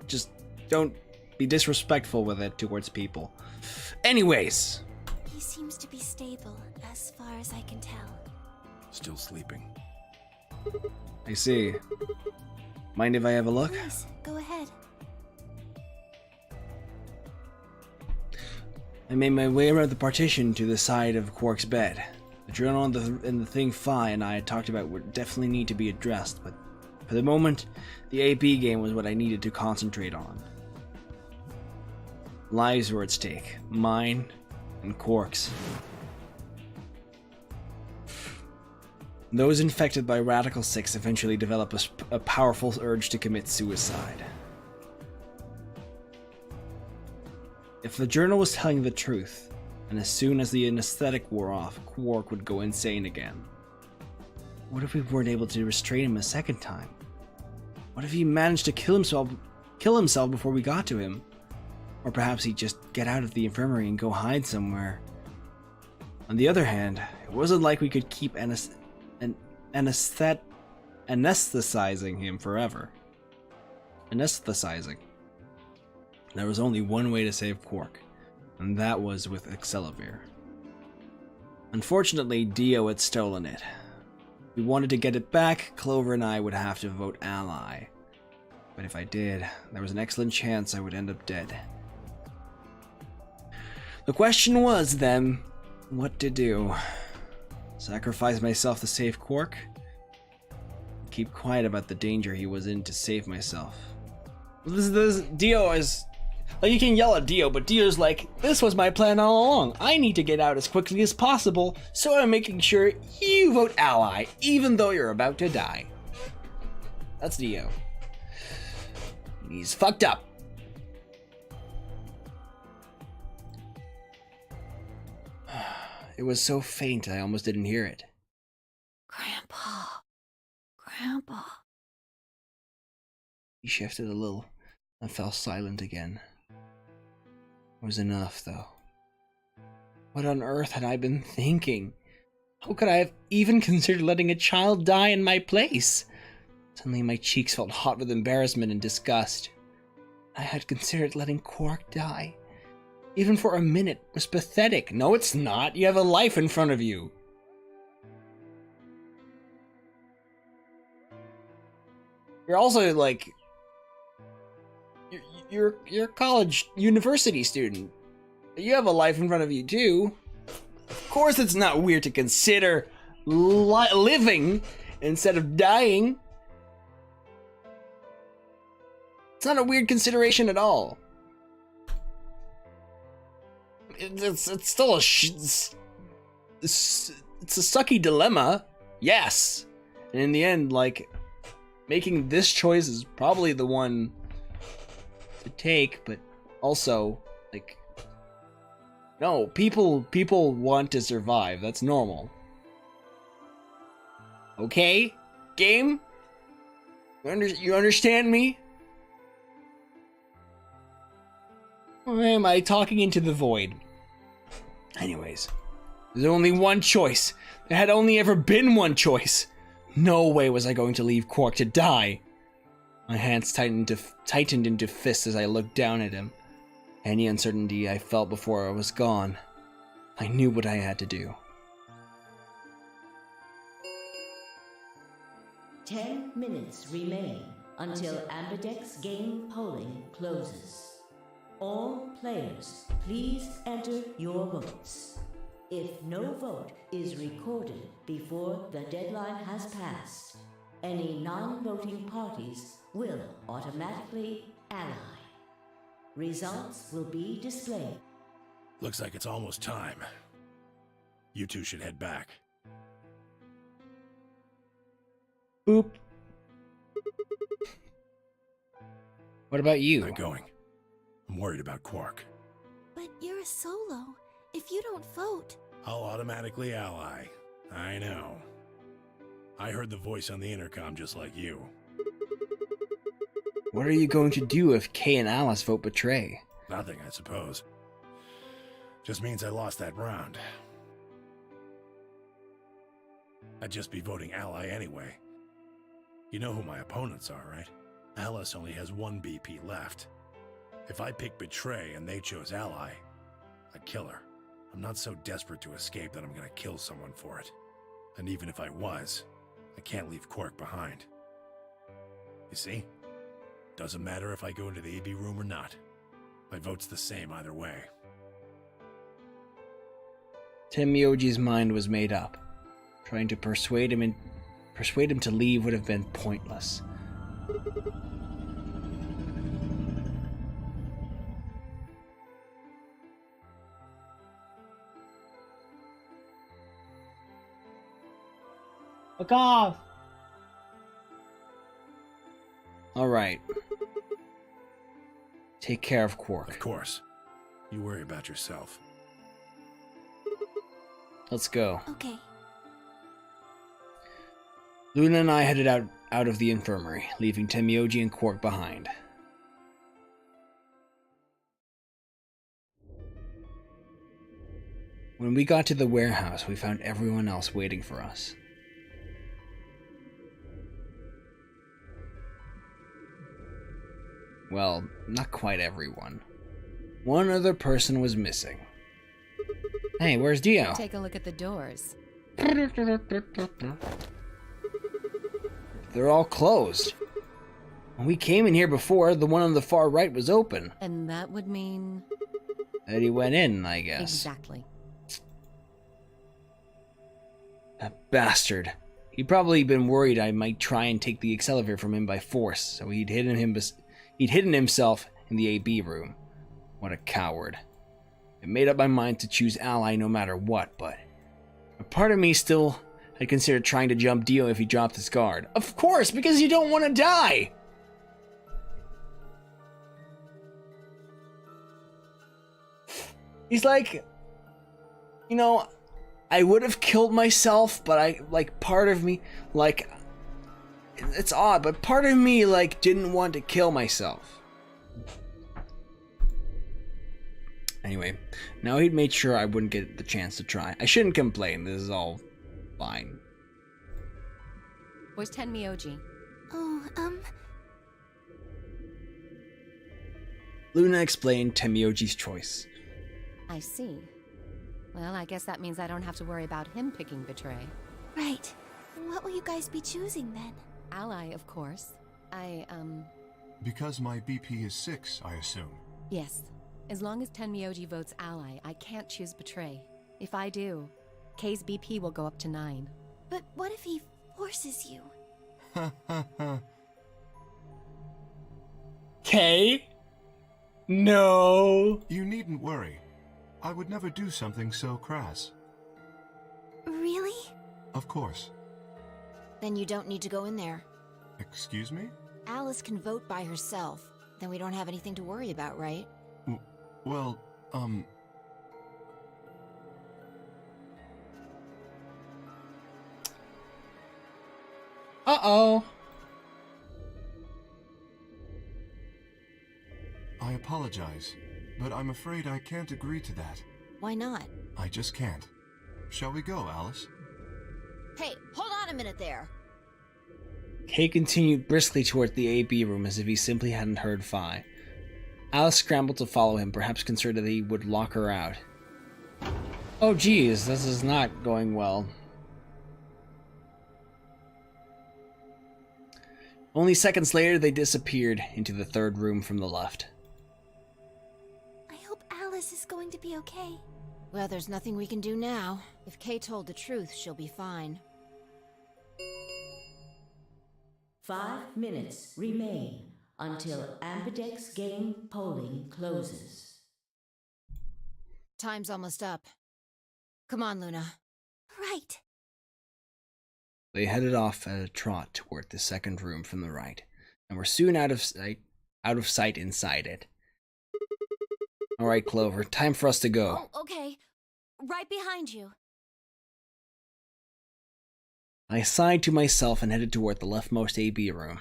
Just don't be disrespectful with it towards people. Anyways. He seems to be stable, as far as I can tell. Still sleeping. I see. Mind if I have a look? Please, go ahead. I made my way around the partition to the side of Quark's bed. The journal and the thing Phi and I had talked about would definitely need to be addressed, but for the moment, the AP game was what I needed to concentrate on. Lives were at stake. Mine and Quark's. Those infected by Radical 6 eventually develop a powerful urge to commit suicide. If the journal was telling the truth, and as soon as the anesthetic wore off, Quark would go insane again. What if we weren't able to restrain him a second time? What if he managed to kill himself before we got to him? Or perhaps he'd just get out of the infirmary and go hide somewhere. On the other hand, it wasn't like we could keep anesthetizing him forever. Anesthetizing. There was only one way to save Quark, and that was with Accelavir. Unfortunately, Dio had stolen it. If we wanted to get it back, Clover and I would have to vote ally. But if I did, there was an excellent chance I would end up dead. The question was, then, what to do? Sacrifice myself to save Quark? Keep quiet about the danger he was in to save myself. Dio is... Like, you can yell at Dio, but Dio's like, this was my plan all along. I need to get out as quickly as possible, so I'm making sure you vote ally, even though you're about to die. That's Dio. He's fucked up. It was so faint I almost didn't hear it. Grandpa. He shifted a little and fell silent again. It was enough, though. What on earth had I been thinking? How could I have even considered letting a child die in my place? Suddenly my cheeks felt hot with embarrassment and disgust. I had considered letting Quark die. Even for a minute was pathetic. No, it's not. You have a life in front of you. You're also like, you're a college university student. You have a life in front of you too. Of course, it's not weird to consider living instead of dying. It's not a weird consideration at all. It's still it's a sucky dilemma, yes. And in the end, like, making this choice is probably the one to take, but also, like, no, people want to survive. That's normal. Okay, game? You understand me? Or am I talking into the void? Anyways, there's only one choice. There had only ever been one choice. No way was I going to leave Quark to die. My hands tightened into fists as I looked down at him. Any uncertainty I felt before I was gone, I knew what I had to do. 10 minutes remain until Ambidex game polling closes. All players, please enter your votes. If no vote is recorded before the deadline has passed, any non-voting parties will automatically ally. Results will be displayed. Looks like it's almost time. You two should head back. Boop. What about you? Not going. I'm worried about Quark. But you're a solo. If you don't vote... I'll automatically ally. I know. I heard the voice on the intercom just like you. What are you going to do if Kay and Alice vote betray? Nothing, I suppose. Just means I lost that round. I'd just be voting ally anyway. You know who my opponents are, right? Alice only has one BP left. If I pick betray and they chose ally, I'd kill her. I'm not so desperate to escape that I'm gonna kill someone for it. And even if I was, I can't leave Quark behind. You see? Doesn't matter if I go into the AB room or not. My vote's the same either way. Tenmyoji's mind was made up. Trying to persuade him to leave would have been pointless. Fuck off! Alright. Take care of Quark. Of course. You worry about yourself. Let's go. Okay. Luna and I headed out of the infirmary, leaving Tenmyoji and Quark behind. When we got to the warehouse, we found everyone else waiting for us. Well, not quite everyone. One other person was missing. Hey, where's Dio? Take a look at the doors. They're all closed. When we came in here before, the one on the far right was open. And that would mean... that he went in, I guess. Exactly. That bastard. He'd probably been worried I might try and take the accelerator from him by force, so he'd hidden himself in the AB room. What a coward. I made up my mind to choose ally no matter what, but a part of me still had considered trying to jump Dio if he dropped his guard. Of course, because you don't want to die! He's like, you know, I would have killed myself, but part of me, it's odd, but part of me, didn't want to kill myself. Anyway, now he'd made sure I wouldn't get the chance to try. I shouldn't complain, this is all fine. Where's Tenmyoji? Oh, Luna explained Tenmyoji's choice. I see. Well, I guess that means I don't have to worry about him picking betray. Right. What will you guys be choosing then? Ally, of course. Because my BP is 6, I assume. Yes. As long as Tenmyoji votes ally, I can't choose betray. If I do, Kay's BP will go up to 9. But what if he forces you? Ha ha ha. Kay? No. You needn't worry. I would never do something so crass. Really? Of course. Then you don't need to go in there. Excuse me? Alice can vote by herself. Then we don't have anything to worry about, right? Well, Uh-oh. I apologize, but I'm afraid I can't agree to that. Why not? I just can't. Shall we go, Alice? Hey, hold on a minute there. Kay continued briskly toward the AB room as if he simply hadn't heard Phi. Alice scrambled to follow him, perhaps concerned that he would lock her out. Oh geez, this is not going well. Only seconds later, they disappeared into the third room from the left. I hope Alice is going to be okay. Well, there's nothing we can do now. If Kay told the truth, she'll be fine. 5 minutes remain until Ambidex game polling closes. Time's almost up. Come on, Luna. Right. They headed off at a trot toward the second room from the right, and were soon out of sight inside it. All right, Clover, time for us to go. Oh, okay. Right behind you. I sighed to myself and headed toward the leftmost AB room.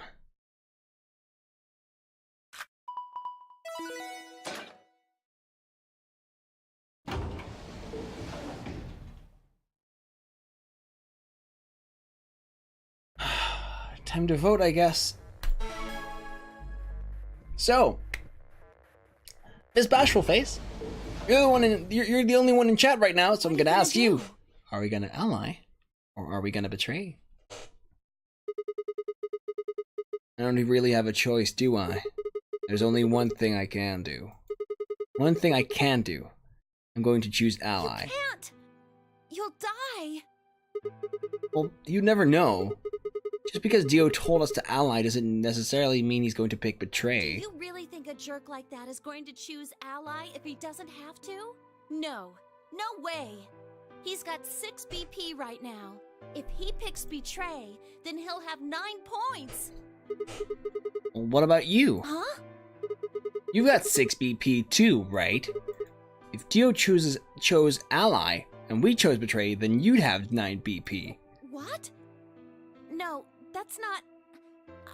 Time to vote, I guess. So, Miss Bashful Face, you're the only one in chat right now, so I'm gonna ask you: are we gonna ally, or are we gonna betray? I don't really have a choice, do I? There's only one thing I can do. One thing I can do. I'm going to choose ally. You can't! You'll die! Well, you never know. Just because Dio told us to ally doesn't necessarily mean he's going to pick betray. Do you really think a jerk like that is going to choose ally if he doesn't have to? No. No way. He's got 6 BP right now. If he picks betray, then he'll have 9 points. Well, what about you? Huh? You got 6 BP too, right? If Dio chose ally and we chose betray, then you'd have 9 BP. What? No, that's not...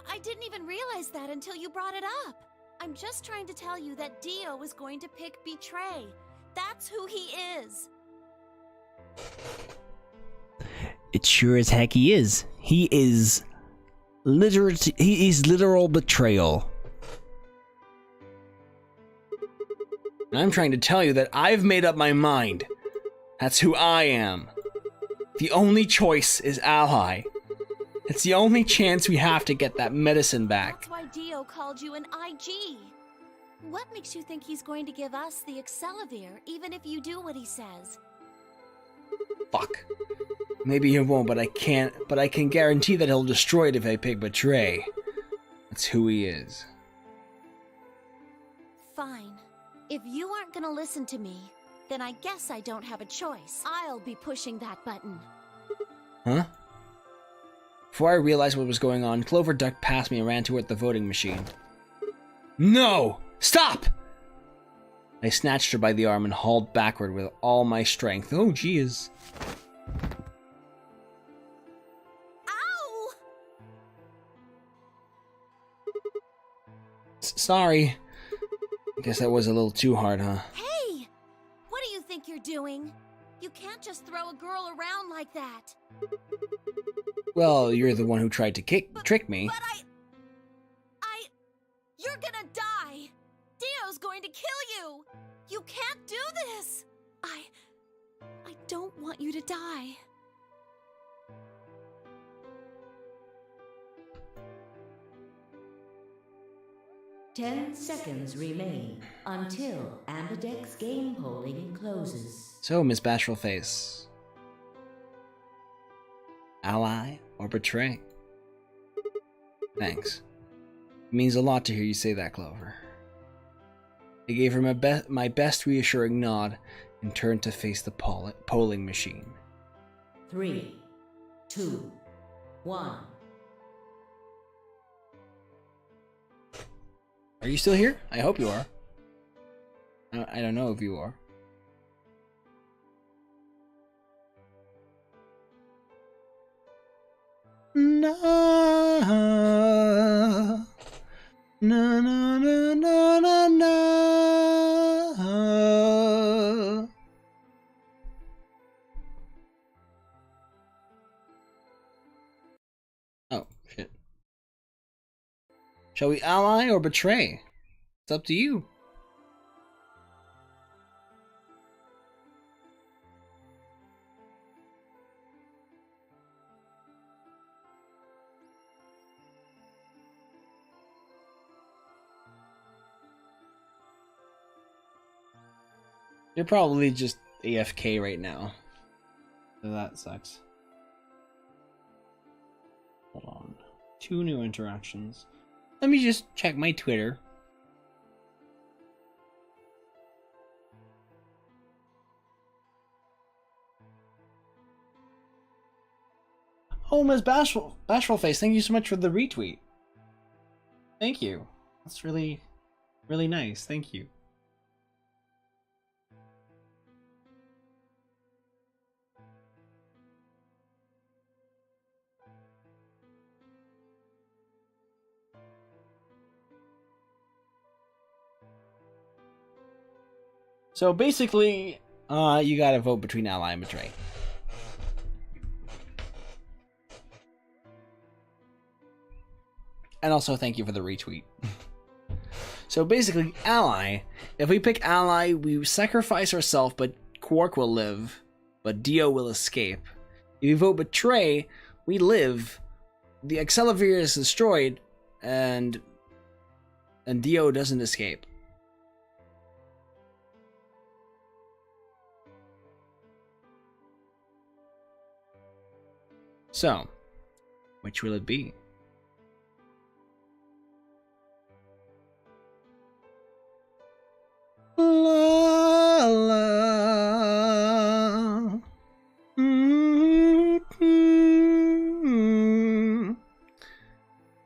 I didn't even realize that until you brought it up. I'm just trying to tell you that Dio is going to pick betray. That's who he is. It sure as heck he is. He is literal betrayal. I'm trying to tell you that I've made up my mind. That's who I am. The only choice is ally. It's the only chance we have to get that medicine back. That's why Dio called you an IG. What makes you think he's going to give us the Excelavir, even if you do what he says? Fuck. Maybe he won't, but I can guarantee that he'll destroy it if I pick betray. That's who he is. Fine. If you aren't gonna listen to me, then I guess I don't have a choice. I'll be pushing that button. Huh? Before I realized what was going on, Clover ducked past me and ran toward the voting machine. No! Stop! I snatched her by the arm and hauled backward with all my strength. Oh, geez. Ow! Sorry. I guess that was a little too hard, huh? Hey! What do you think you're doing? You can't just throw a girl around like that. Well, you're the one who tried to trick me. But you're gonna die! Dio's going to kill you! You can't do this! I don't want you to die. Ten seconds remain until Ambidex game polling closes. So, Miss Bashful Face. Ally or betray? Thanks. It means a lot to hear you say that, Clover. I gave her my best reassuring nod and turned to face the polling machine. 3, 2, 1. Are you still here? I hope you are. I don't know if you are. Na na na na na na na. Oh shit. Shall we ally or betray? It's up to you. You're probably just AFK right now. So that sucks. Hold on. 2 new interactions. Let me just check my Twitter. Oh, Ms. Bashful Face, thank you so much for the retweet. Thank you. That's really, really nice. Thank you. So basically, you gotta vote between Ally and Betray. And also, thank you for the retweet. So basically, Ally, if we pick Ally, we sacrifice ourselves, but Quark will live, but Dio will escape. If we vote Betray, we live, the Accelavir is destroyed, and Dio doesn't escape. So, which will it be? La la.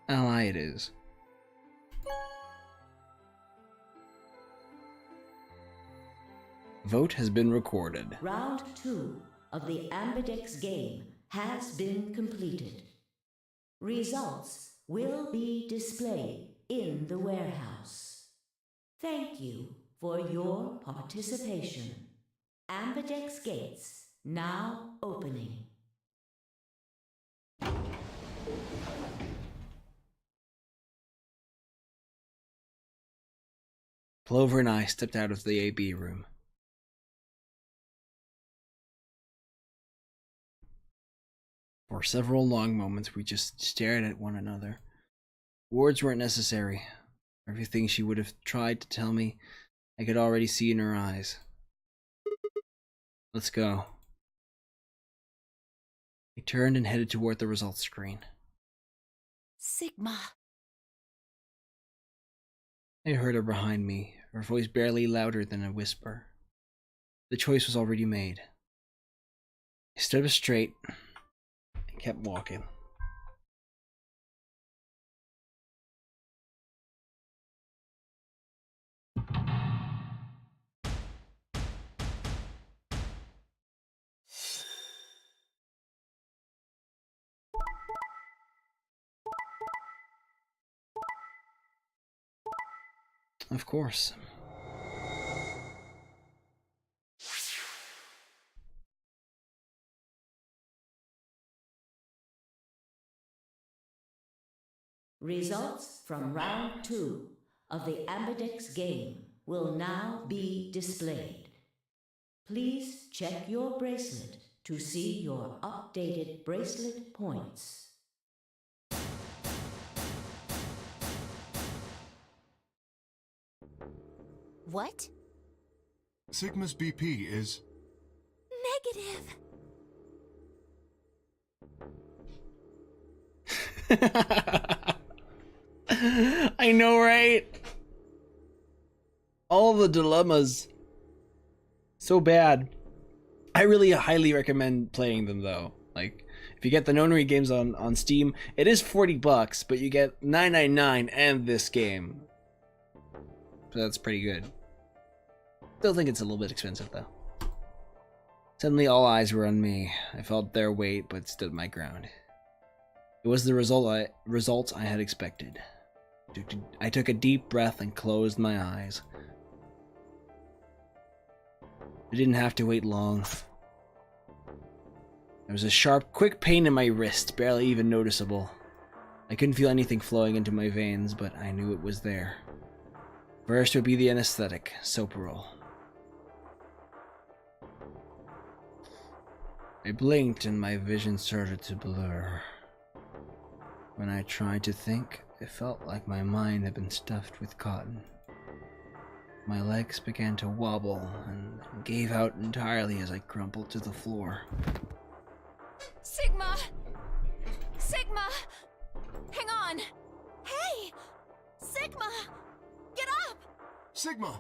Ally it is. Vote has been recorded. Round 2 of the Ambidex game has been completed. Results will be displayed in the warehouse. Thank you for your participation. Ambidex gates now opening. Clover and I stepped out of the AB room. For several long moments, we just stared at one another. Words weren't necessary. Everything she would have tried to tell me, I could already see in her eyes. Let's go. I turned and headed toward the results screen. Sigma. I heard her behind me, her voice barely louder than a whisper. The choice was already made. I stood up straight and kept walking. Of course. Results from round 2 of the Ambidex game will now be displayed. Please check your bracelet to see your updated bracelet points. What? Sigma's BP is... Negative. I know, right? All the dilemmas. So bad. I really highly recommend playing them though. Like, if you get the Nonary games on Steam, it is $40, but you get $9.99 and this game. So that's pretty good. Still think it's a little bit expensive though. Suddenly all eyes were on me. I felt their weight but stood my ground. It was the result I had expected. I took a deep breath and closed my eyes. I didn't have to wait long. There was a sharp, quick pain in my wrist, barely even noticeable. I couldn't feel anything flowing into my veins, but I knew it was there. First would be the anesthetic, Soparol. I blinked and my vision started to blur. When I tried to think, it felt like my mind had been stuffed with cotton. My legs began to wobble and gave out entirely as I crumpled to the floor. Sigma! Sigma! Hang on! Hey! Sigma! Get up! Sigma!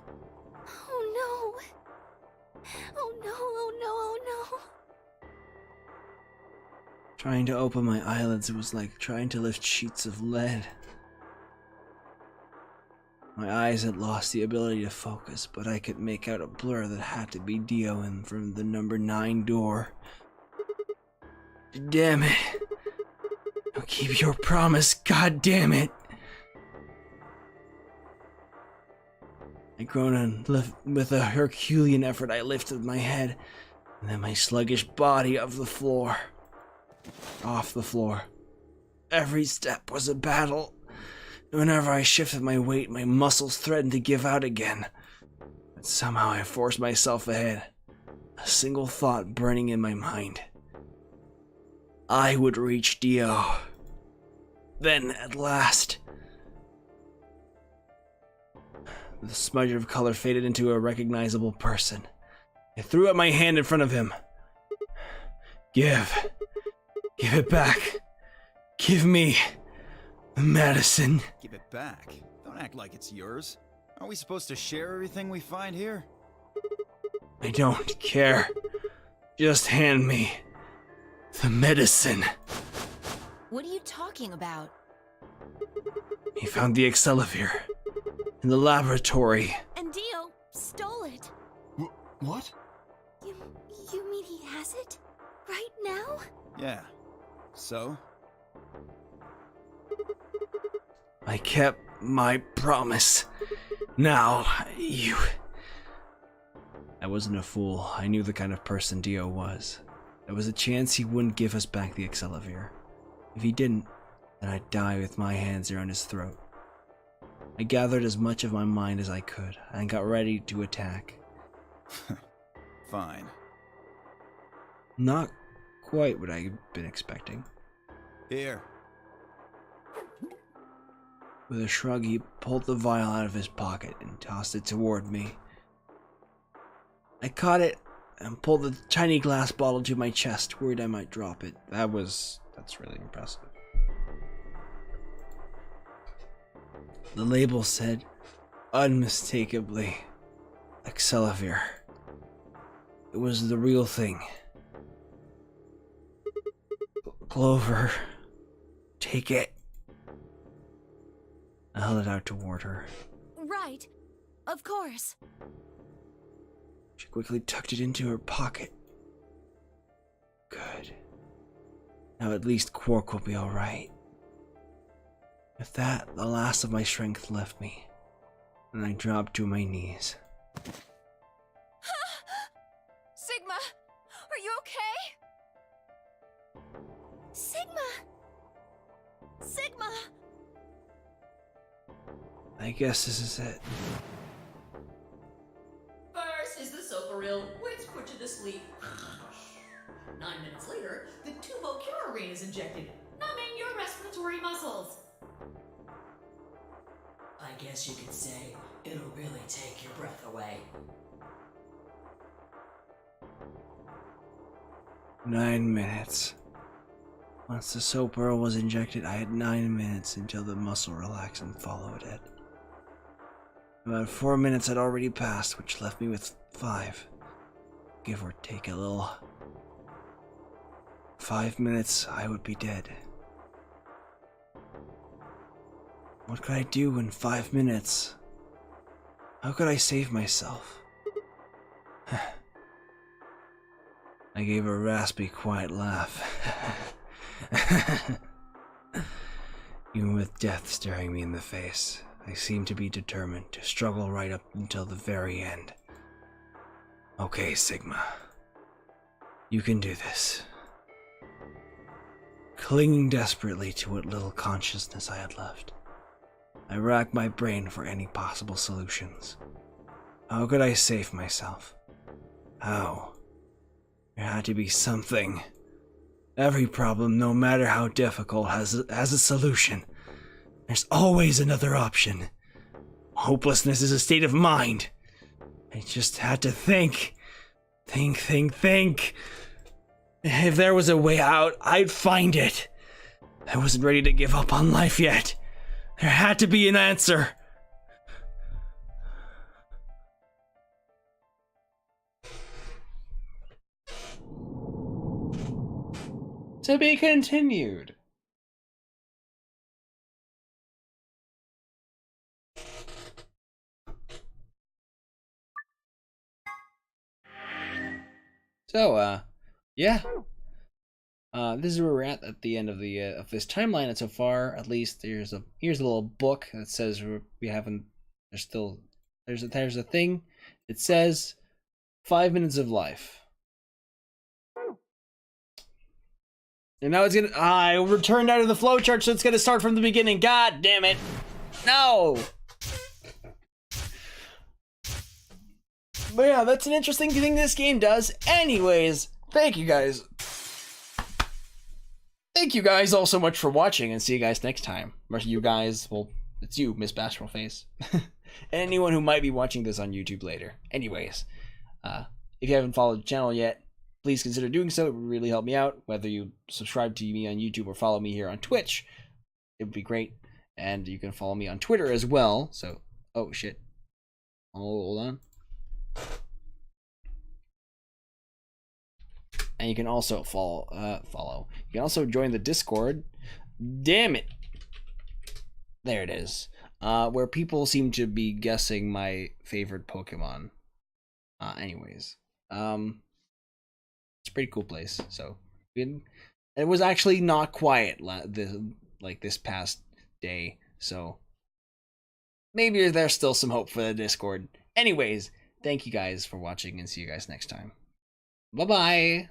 Oh no! Oh no, oh no, oh no! Trying to open my eyelids, it was like trying to lift sheets of lead. My eyes had lost the ability to focus, but I could make out a blur that had to be Dio in from the number 9 door. Damn it. Now keep your promise, god damn it. I groaned and with a Herculean effort I lifted my head, and then my sluggish body off the floor. Every step was a battle. Whenever I shifted my weight, my muscles threatened to give out again. But somehow I forced myself ahead, a single thought burning in my mind. I would reach Dio. Then, at last, the smudge of color faded into a recognizable person. I threw up my hand in front of him. Give it back. Give me the medicine. Give it back. Don't act like it's yours. Aren't we supposed to share everything we find here? I don't care. Just hand me the medicine. What are you talking about? He found the Excelivir in the laboratory. And Dio stole it. What? You mean he has it? Right now? Yeah. So? I kept my promise. Now, you... I wasn't a fool. I knew the kind of person Dio was. There was a chance he wouldn't give us back the Excelivir. If he didn't, then I'd die with my hands around his throat. I gathered as much of my mind as I could and got ready to attack. Fine. Not quite what I'd been expecting. Here. With a shrug, he pulled the vial out of his pocket and tossed it toward me. I caught it and pulled the tiny glass bottle to my chest, worried I might drop it. That's really impressive. The label said, unmistakably, Excelivir. It was the real thing. Clover, take it. I held it out toward her. Right. Of course. She quickly tucked it into her pocket. Good. Now at least Quark will be alright. With that, the last of my strength left me, and I dropped to my knees. Sigma, are you okay? Sigma! Sigma! I guess this is it. First is the sofa reel, which puts you to sleep. 9 minutes later, the tubocurarine is injected, numbing your respiratory muscles. I guess you could say it'll really take your breath away. 9 minutes. Once the soap pearl was injected, I had 9 minutes until the muscle relaxed and followed it. About 4 minutes had already passed, which left me with 5. Give or take a little. 5 minutes, I would be dead. What could I do in 5 minutes? How could I save myself? I gave a raspy, quiet laugh. Even with death staring me in the face, I seemed to be determined to struggle right up until the very end. Okay, Sigma. You can do this. Clinging desperately to what little consciousness I had left, I racked my brain for any possible solutions. How could I save myself? How? There had to be something. Every problem, no matter how difficult, has a solution. There's always another option. Hopelessness is a state of mind. I just had to think. Think. If there was a way out, I'd find it. I wasn't ready to give up on life yet. There had to be an answer. To be continued. So, yeah. This is where we're at the end of the of this timeline. And so far, at least, here's a little book that says we haven't. There's a thing. It says 5 minutes of life. And now it's gonna. I returned out of the flowchart, so it's gonna start from the beginning. God damn it! No. But yeah, that's an interesting thing this game does. Anyways, thank you guys. Thank you guys all so much for watching, and see you guys next time. Or you guys, well, it's you, Miss Bastral Face. Anyone who might be watching this on YouTube later. Anyways, if you haven't followed the channel yet, please consider doing so. It would really help me out. Whether you subscribe to me on YouTube or follow me here on Twitch, it would be great. And you can follow me on Twitter as well. So, oh shit. Hold on. And you can also follow. You can also join the Discord. Damn it! There it is. Where people seem to be guessing my favorite Pokemon. Anyways, it's a pretty cool place. So, it was actually not quiet this past day. So, maybe there's still some hope for the Discord. Anyways, thank you guys for watching, and see you guys next time. Bye-bye!